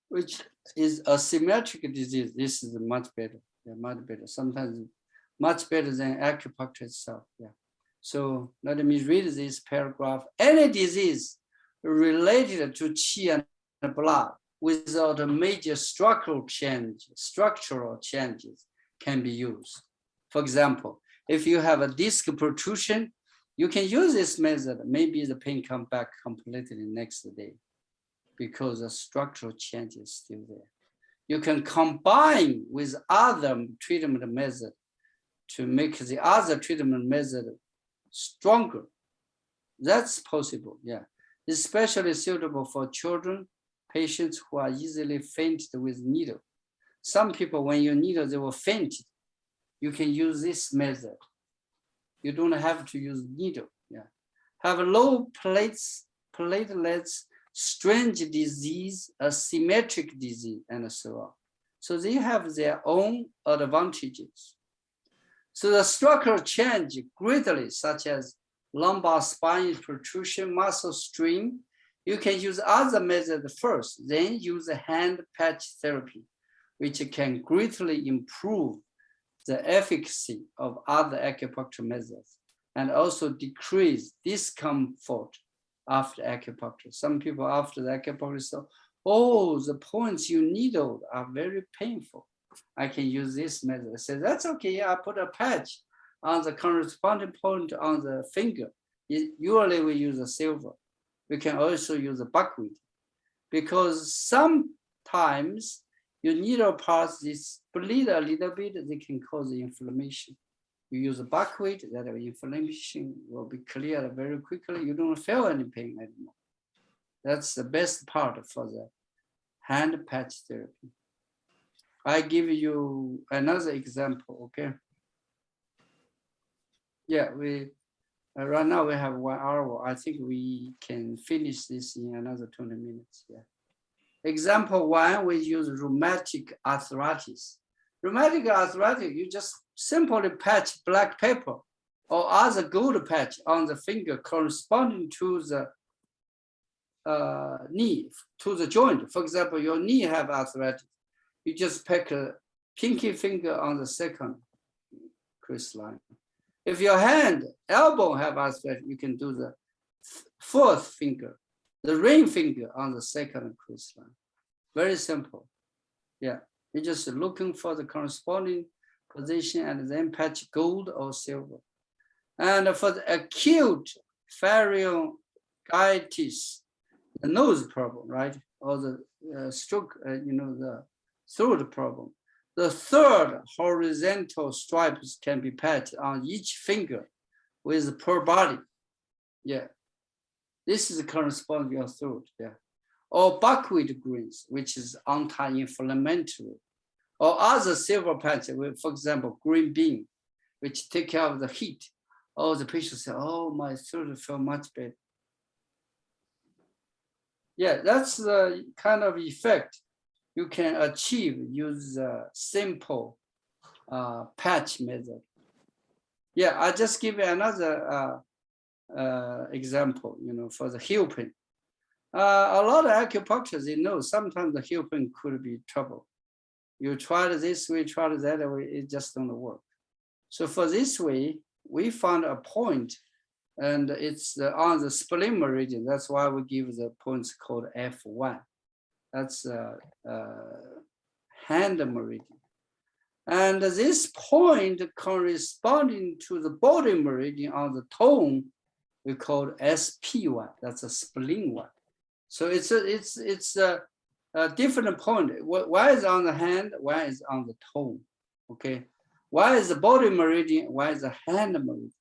which is a symmetric disease, this is much better. Yeah, much better. Sometimes much better than acupuncture itself. Yeah. So let me read this paragraph. Any disease related to qi and blood without a major structural changes can be used. For example, if you have a disc protrusion, you can use this method. Maybe the pain comes back completely next day because the structural change is still there. You can combine with other treatment method to make the other treatment method stronger. That's possible, yeah. Especially suitable for children, patients who are easily fainted with needle. Some people, when you needle, they will faint. You can use this method. You don't have to use needle, yeah. Have low platelets, strange disease, asymmetric disease, and so on. So they have their own advantages. So the structural change greatly, such as lumbar spine protrusion, muscle strain, You can use other methods first, then use a hand patch therapy, which can greatly improve the efficacy of other acupuncture methods and also decrease discomfort after acupuncture. Some people after the acupuncture say, oh, the points you needled are very painful. I can use this method. I say, that's okay, I put a patch on the corresponding point on the finger. Usually we use a silver. We can also use a buckwheat because sometimes your needle parts is bleed a little bit, they can cause inflammation. You use a buckwheat, that inflammation will be cleared very quickly. You don't feel any pain anymore. That's the best part for the hand patch therapy. I give you another example, okay? Yeah, we right now we have 1 hour. I think we can finish this in another 20 minutes. Yeah. Example 1, we use rheumatic arthritis. Rheumatic arthritis, you just simply patch black pepper or other gold patch on the finger corresponding to the knee, to the joint. For example, your knee have arthritis. You just pick a pinky finger on the second crease line. If your hand, elbow have arthritis, you can do the fourth finger, the ring finger on the second crease line. Very simple. Yeah, you're just looking for the corresponding position and then patch gold or silver. And for the acute pharyngitis, the nose problem, right? Or the stroke, the throat problem. The third horizontal stripes can be patched on each finger with per body. Yeah, this is corresponding to your throat. Yeah, or buckwheat greens, which is anti-inflammatory, or other silver patches, for example, green bean, which take care of the heat. Oh, the patient say, oh, my throat feel much better. Yeah, that's the kind of effect you can achieve use a simple patch method. Yeah, I just give you another example, for the heel pain. A lot of acupuncturists, they know sometimes the heel pain could be trouble. You try it this way, try it that way, it just don't work. So for this way, we found a point, and it's on the spleen meridian. That's why we give the points called F1. That's hand meridian. And this point corresponding to the body meridian on the tongue, we call SP1. That's a spleen one. So it's a different point. One is on the hand, one is on the tongue. Okay. One is the body meridian, one is the hand meridian.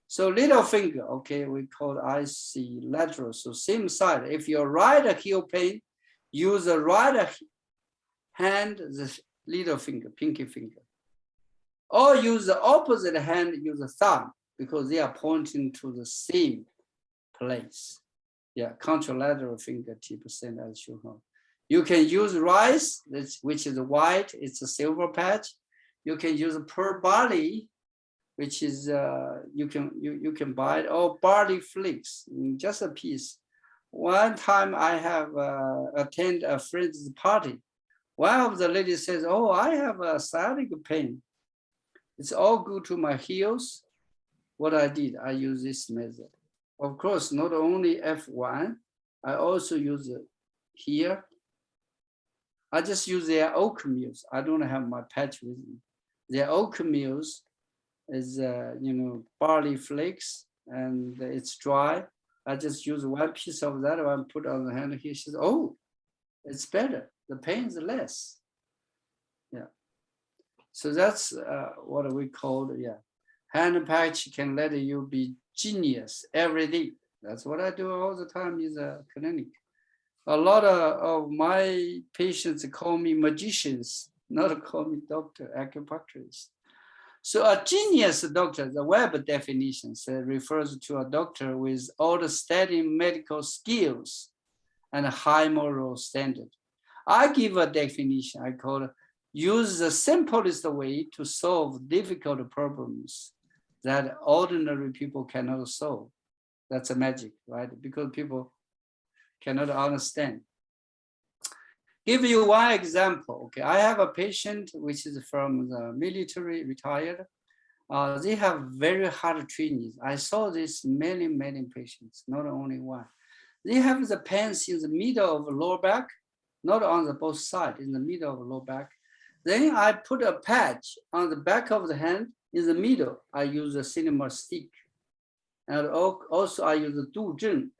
So little finger, okay, we call IC lateral. So same side. If your right heel pain, use the right hand, the little finger, pinky finger. Or use the opposite hand, use the thumb, because they are pointing to the same place. Yeah, contralateral fingertip center as shown. You can use rice, which is white, it's a silver patch. You can use per barley, which is you can buy it, or barley flakes, just a piece. One time I have attended a friend's party. One of the ladies says, oh, I have a sciatic pain. It's all good to my heels. What I did, I use this method. Of course, not only F1, I also use it here. I just use their oak meals. I don't have my patch with me. Their oak meals is, barley flakes, and it's dry. I just use one piece of that one, put on the hand here. She says, oh, it's better. The pain is less. Yeah. So that's what we call, hand patch can let you be genius every day. That's what I do all the time in the clinic. A lot of my patients call me magicians, not call me doctor, acupuncturist. So a genius doctor, the web definition refers to a doctor with outstanding medical skills and a high moral standard. I give a definition, I call it, use the simplest way to solve difficult problems that ordinary people cannot solve. That's a magic, right? Because people cannot understand. Give you one example. Okay, I have a patient which is from the military, retired. They have very hard trainees. I saw this many patients, not only one. They have the pains in the middle of the lower back, not on the both sides, in the middle of the lower back. Then I put a patch on the back of the hand in the middle. I use a cinema stick. And also I use the duzhen,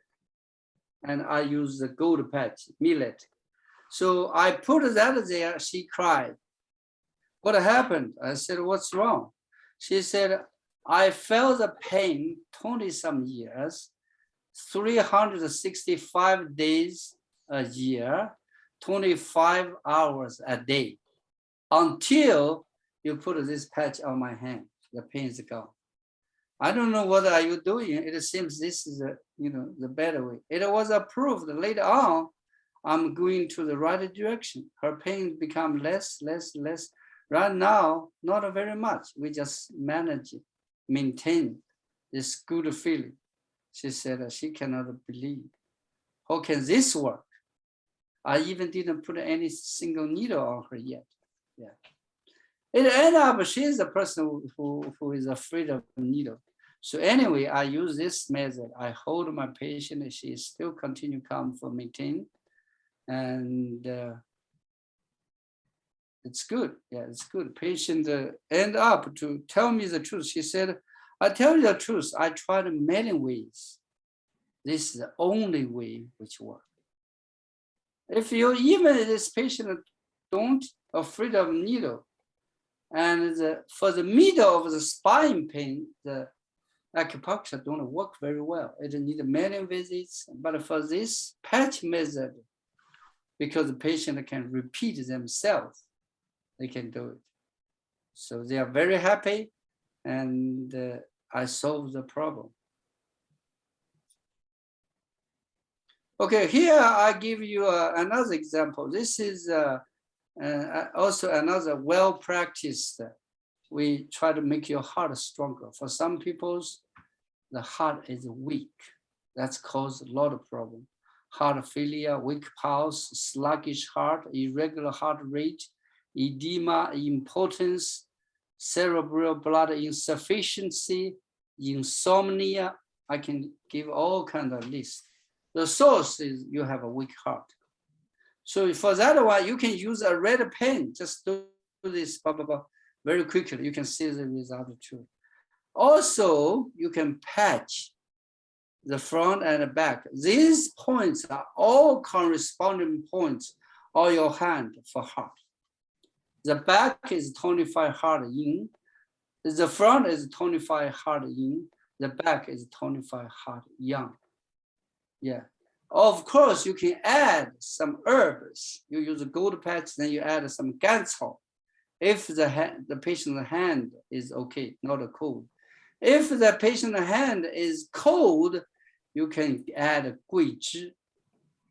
and I use the gold patch, millet. So I put that there, she cried. What happened? I said, what's wrong? She said, I felt the pain 20 some years, 365 days a year, 25 hours a day, until you put this patch on my hand, the pain is gone. I don't know what are you doing. It seems this is the better way. It was approved later on. I'm going to the right direction. Her pain become less. Right now, not very much. We just manage it, maintain this good feeling. She said she cannot believe. How can this work? I even didn't put any single needle on her yet. Yeah. It ended up she is the person who is afraid of needle. So anyway, I use this method. I hold my patient and she still continue calm for maintain. And it's good. Yeah, it's good. Patient end up to tell me the truth. She said, I tell you the truth. I tried many ways. This is the only way which works. If you even this patient don't afraid of needle, and for the middle of the spine pain, the acupuncture don't work very well. It needs many visits. But for this patch method, because the patient can repeat themselves, they can do it. So they are very happy, and I solved the problem. Okay, here I give you another example. This is also another well-practiced. We try to make your heart stronger. For some people, the heart is weak. That's caused a lot of problems. Heart failure, weak pulse, sluggish heart, irregular heart rate, edema, impotence, cerebral blood insufficiency, insomnia. I can give all kinds of lists. The source is you have a weak heart. So for that one, you can use a red pen. Just do this very quickly. You can see the result too. Also, you can patch the front and the back. These points are all corresponding points on your hand for heart. The back is 25 heart in. The front is 25 heart in. The back is 25 heart yang. Yeah. Of course, you can add some herbs. You use a gold patch, then you add some ganzhao. If the patient's hand is okay, not cold. If the patient's hand is cold, you can add guizhi.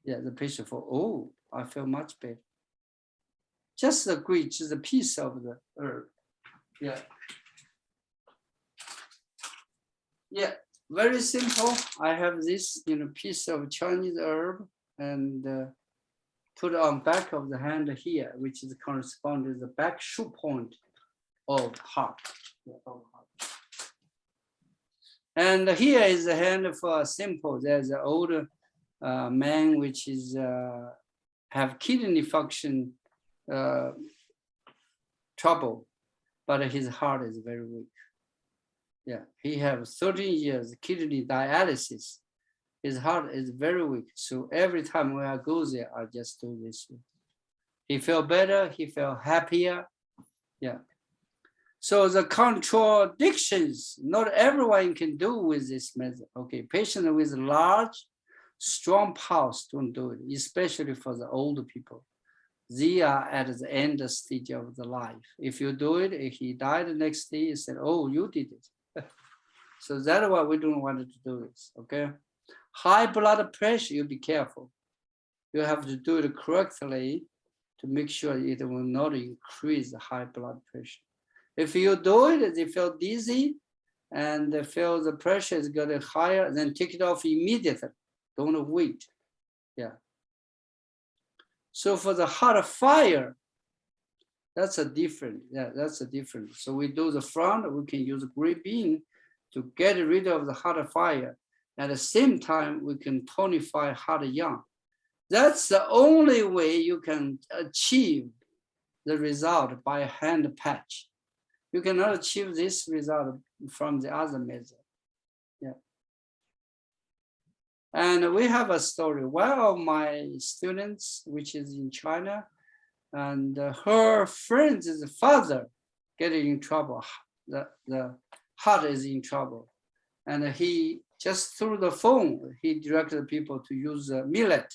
Yeah, the patient for, oh, I feel much better. Just the guizhi is a piece of the herb. Yeah. Yeah, very simple. I have this piece of Chinese herb and put on back of the hand here, which is corresponding to the back shoe point of heart. And here is the hand for simple. There's an older man which is have kidney function trouble, but his heart is very weak. Yeah, he has 13 years kidney dialysis. His heart is very weak. So every time when I go there, I just do this. He felt better. He felt happier. Yeah. So the contradictions, not everyone can do with this method. Okay, patients with large, strong pulse don't do it, especially for the older people. They are at the end stage of the life. If you do it, if he died the next day, he said, oh, you did it. So that's why we don't want to do this, okay? High blood pressure, you be careful. You have to do it correctly to make sure it will not increase the high blood pressure. If you do it, they feel dizzy and they feel the pressure is getting higher, then take it off immediately. Don't wait. Yeah. So for the heart fire, that's a different. Yeah, that's a different. So we do the front. We can use green bean to get rid of the heart fire. At the same time, we can tonify heart yang. That's the only way you can achieve the result by hand patch. You cannot achieve this result from the other method. Yeah. And we have a story. One of my students, which is in China, and her friend's father getting in trouble. The heart is in trouble. And he just through the phone, he directed people to use millet,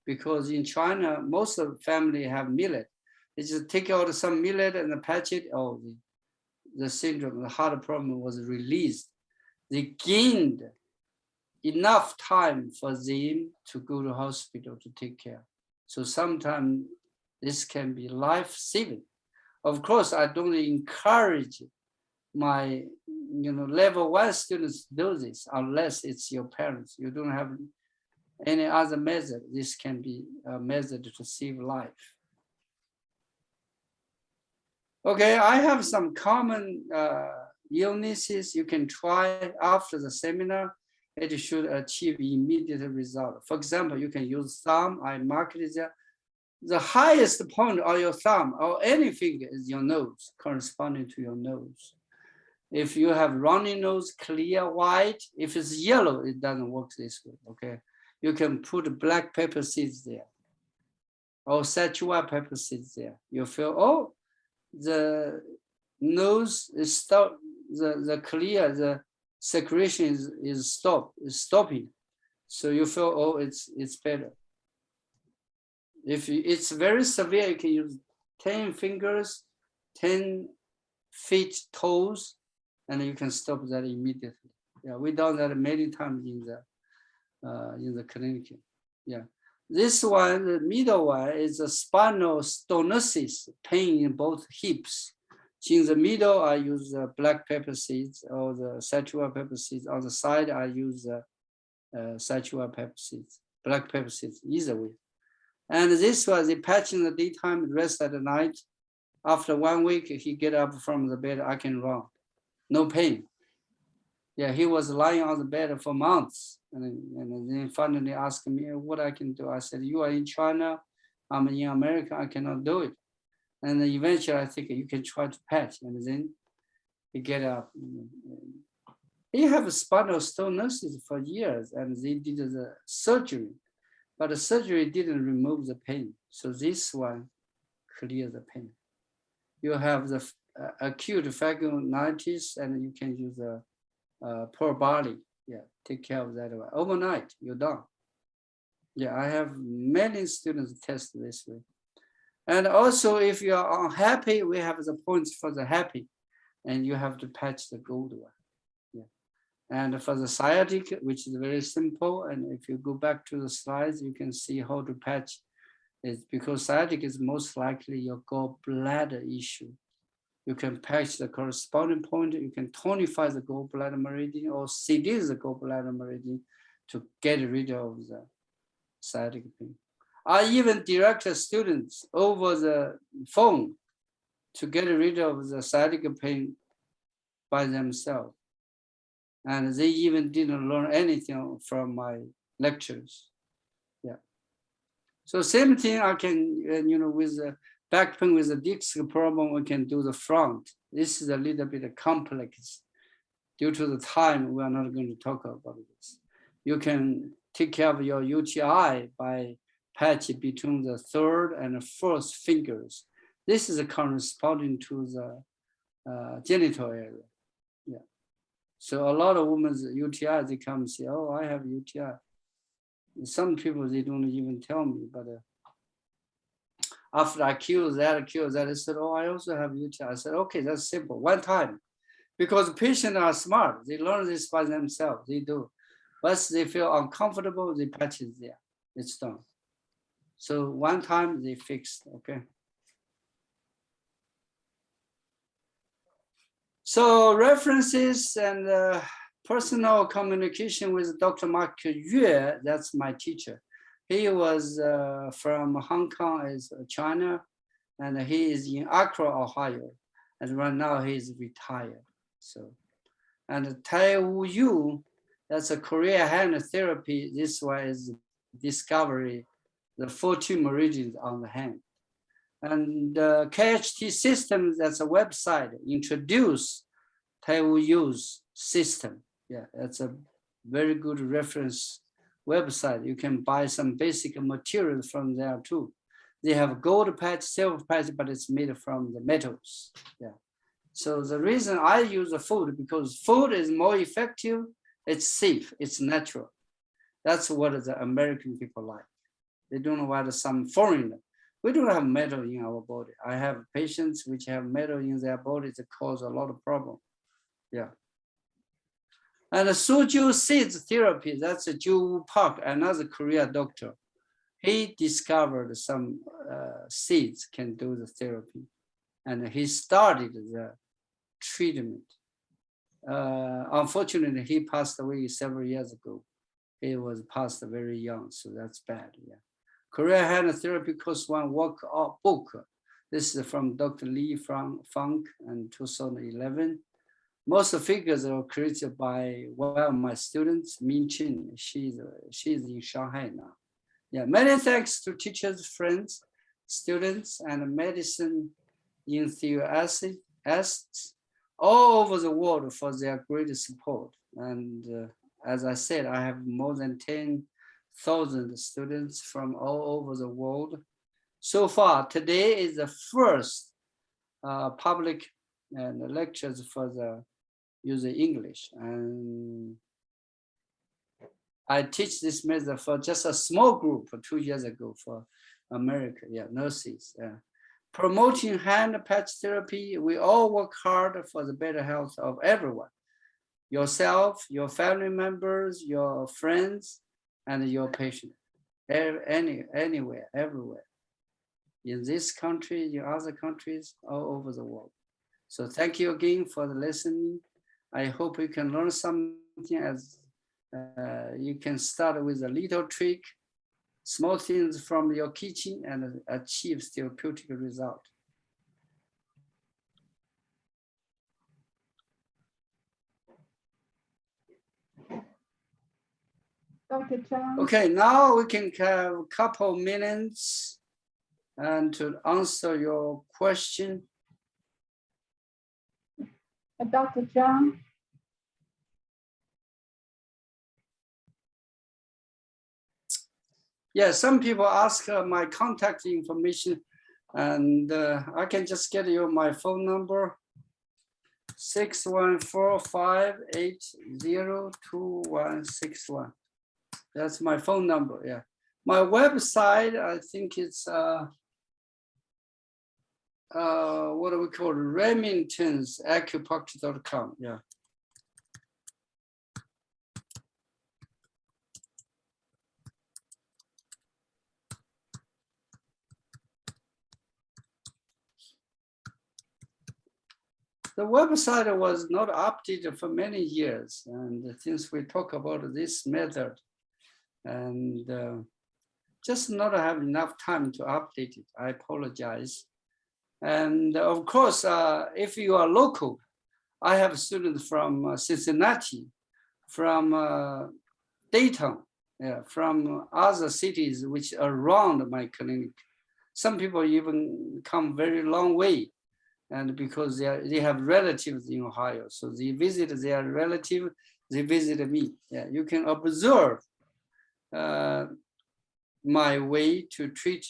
because in China, most of the family have millet. They just take out some millet and patch it. Oh, the syndrome, the heart problem was released. They gained enough time for them to go to hospital to take care. So sometimes this can be life-saving. Of course, I don't encourage my level 1 students to do this unless it's your parents. You don't have any other method. This can be a method to save life. Okay, I have some common illnesses you can try after the seminar. It should achieve immediate result. For example, you can use thumb. I marked it there. The highest point on your thumb or any finger is your nose, corresponding to your nose. If you have runny nose, clear, white, if it's yellow, it doesn't work this way, okay? You can put black pepper seeds there or Szechuan pepper seeds there. You feel, oh, the nose is the clear, the secretion is stopping. So you feel, oh, it's better. If it's very severe, you can use 10 fingers, 10 feet, toes, and you can stop that immediately. Yeah, we done that many times in the clinic. Yeah, this one, the middle one, is a spinal stenosis, pain in both hips. In the middle, I use black pepper seeds or the Szechuan pepper seeds. On the side, I use Szechuan pepper seeds, black pepper seeds, either way. And this was a patch in the daytime, rest at the night. After 1 week, he get up from the bed, I can run, no pain. Yeah, he was lying on the bed for months. And then finally asked me what I can do. I said, you are in China, I'm in America, I cannot do it. And then eventually I think you can try to patch. And then he get up. He have a spinal stenosis for years and they did the surgery. But the surgery didn't remove the pain. So this one clears the pain. You have the acute vaginitis and you can use a poor body. Yeah, take care of that one. Overnight, you're done. Yeah, I have many students test this way. And also if you are unhappy, we have the points for the happy and you have to patch the gold one. And for the sciatic, which is very simple, and if you go back to the slides, you can see how to patch it, because sciatic is most likely your gallbladder issue. You can patch the corresponding point, you can tonify the gallbladder meridian or sedate the gallbladder meridian to get rid of the sciatic pain. I even direct students over the phone to get rid of the sciatic pain by themselves. And they even didn't learn anything from my lectures. Yeah. So same thing I can, with the back pain with the disc problem, we can do the front. This is a little bit complex. Due to the time, we are not going to talk about this. You can take care of your UTI by patch between the third and the fourth fingers. This is corresponding to the genital area. Yeah. So a lot of women's UTI, they come and say, oh, I have UTI. And some people, they don't even tell me, but after I cure that, I said, oh, I also have UTI. I said, okay, that's simple, one time. Because patients are smart. They learn this by themselves, they do. Once they feel uncomfortable, they patch it there, it's done. So one time they fixed, okay. So references and personal communication with Dr. Mark Yue, that's my teacher. He was from Hong Kong, is China, and he is in Akron, Ohio. And right now he is retired. So, and Tai Wu Yu, that's a Korea hand therapy. This one is discovery, the 14 meridians on the hand. And KHT system, that's a website, introduce Tai Wu Yu's system. Yeah, that's a very good reference website. You can buy some basic materials from there too. They have gold patch, silver patch, but it's made from the metals. Yeah. So the reason I use the food, because food is more effective, it's safe, it's natural. That's what the American people like. They don't want some foreigner. We don't have metal in our body. I have patients which have metal in their body that cause a lot of problem. Yeah. And the Suju seeds therapy, that's a Ju Park, another Korea doctor. He discovered some seeds can do the therapy. And he started the treatment. Unfortunately, he passed away several years ago. He was passed very young, so that's bad. Yeah. Korea Hand Therapy Course 1 book. This is from Dr. Lee Funk in 2011. Most figures are created by one of my students, Min Chin. She's in Shanghai now. Yeah, many thanks to teachers, friends, students, and medicine enthusiasts all over the world for their great support. And as I said, I have more than 10,000 students from all over the world. So far, today is the first public lectures for the using English. And I teach this method for just a small group 2 years ago for America, nurses. Promoting hand patch therapy, we all work hard for the better health of everyone. Yourself, your family members, your friends, and your patient. Anywhere, everywhere. In this country, in other countries, all over the world. So thank you again for the listening. I hope you can learn something as you can start with a little trick, small things from your kitchen and achieve therapeutic result. Dr. Zhang. Okay, now we can have a couple minutes and to answer your question. Dr. Zhang. Yeah, some people ask my contact information, and I can just get you my phone number, 614-580-2161. That's my phone number, yeah. My website, I think it's, what do we call it? remingtonsacupuncture.com, yeah. The website was not updated for many years, and since we talk about this method, and just not have enough time to update it, I apologize. And of course, if you are local, I have students from Cincinnati, from Dayton, from other cities which are around my clinic. Some people even come very long way. And because they have relatives in Ohio, so they visit their relative, they visit me. Yeah, you can observe my way to treat.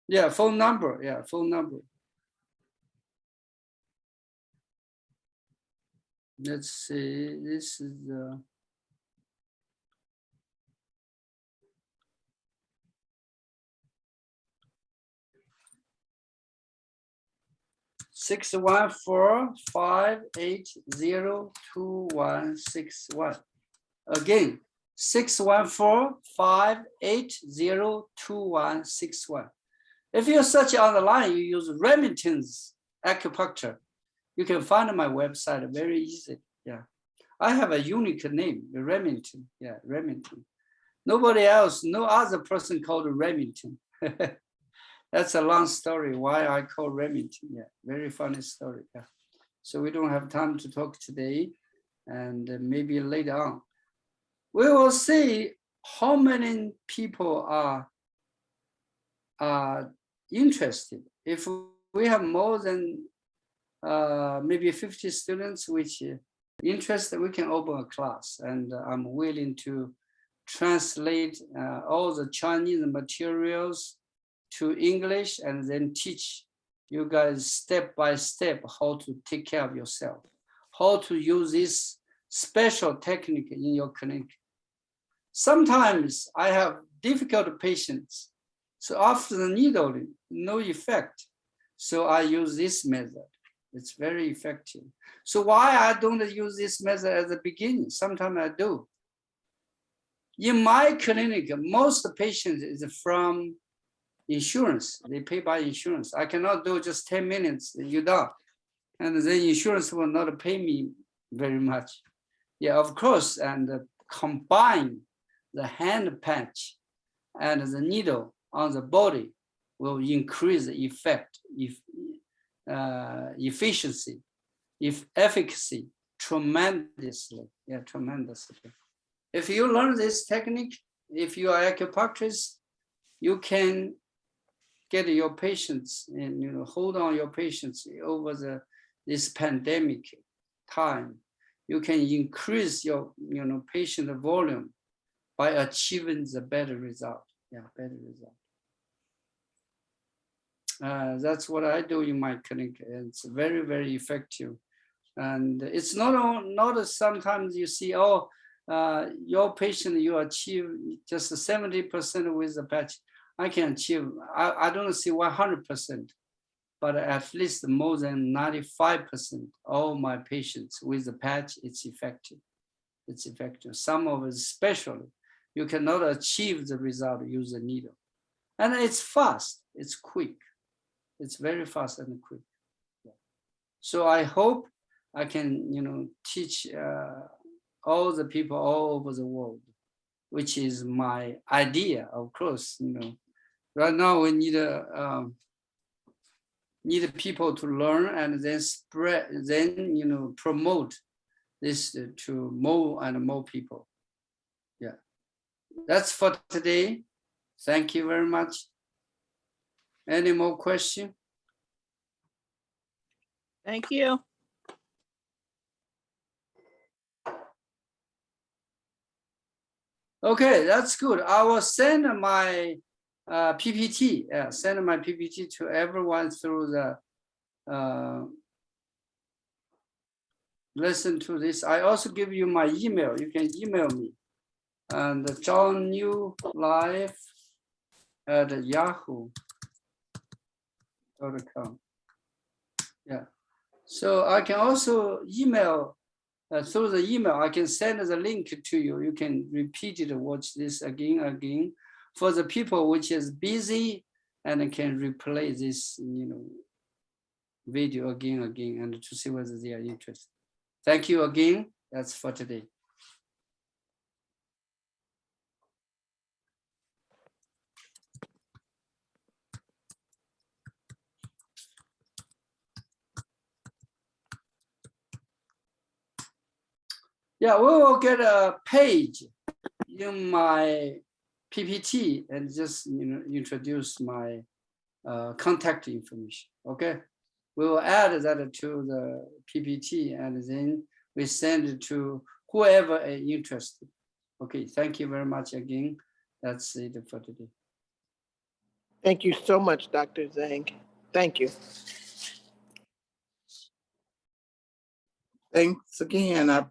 Yeah, phone number. Yeah, phone number. Let's see. This is 614-580-2161. Again, 614-580-2161. If you search online, you use Remington's acupuncture, you can find my website very easy. Yeah, I have a unique name, Remington. Yeah, Remington. Nobody else, no other person called Remington. That's a long story why I call Remington. Yeah, very funny story. Yeah. So we don't have time to talk today, and maybe later on. We will see how many people are interested. If we have more than maybe 50 students which interested, we can open a class, and I'm willing to translate all the Chinese materials to English and then teach you guys step by step how to take care of yourself, how to use this special technique in your clinic. Sometimes I have difficult patients, so after the needling, no effect. So I use this method. It's very effective. So why I don't use this method at the beginning? Sometimes I do. In my clinic, most patients is from insurance. They pay by insurance. I cannot do just 10 minutes, you're done. And the insurance will not pay me very much. Yeah, of course, and combine the hand patch and the needle on the body will increase the effect, efficiency, efficacy tremendously. Yeah, tremendously. If you learn this technique, if you are acupuncturist, you can get your patients and hold on your patients over this pandemic time. You can increase your patient volume by achieving the better result. Yeah, better result. That's what I do in my clinic. It's very, very effective. And it's not sometimes you see, oh, your patient, you achieve just 70% with the patch. I can achieve, I don't see 100%, but at least more than 95%, all my patients with the patch, it's effective. It's effective. Some of it especially, you cannot achieve the result use the needle. And it's fast, it's quick. It's very fast and quick. Yeah. So I hope I can, teach all the people all over the world, which is my idea, of course. Right now we need people to learn and then spread, then promote this to more and more people. Yeah, that's for today. Thank you very much. Any more questions? Thank you. Okay, that's good. I will send my PPT. Yeah, send my PPT to everyone through the listen to this. I also give you my email. You can email me, and johnnewlife@yahoo.com. Yeah. So I can also email. Through the email, I can send the link to you. You can repeat it, watch this again. For the people which is busy and can replay this, video again, and to see whether they are interested. Thank you again. That's for today. Yeah, we will get a page in my PPT and just introduce my contact information. Okay, we will add that to the PPT and then we send it to whoever is interested. Okay, thank you very much again. That's it for today. Thank you so much, Dr. Zhang. Thank you. Thanks again. I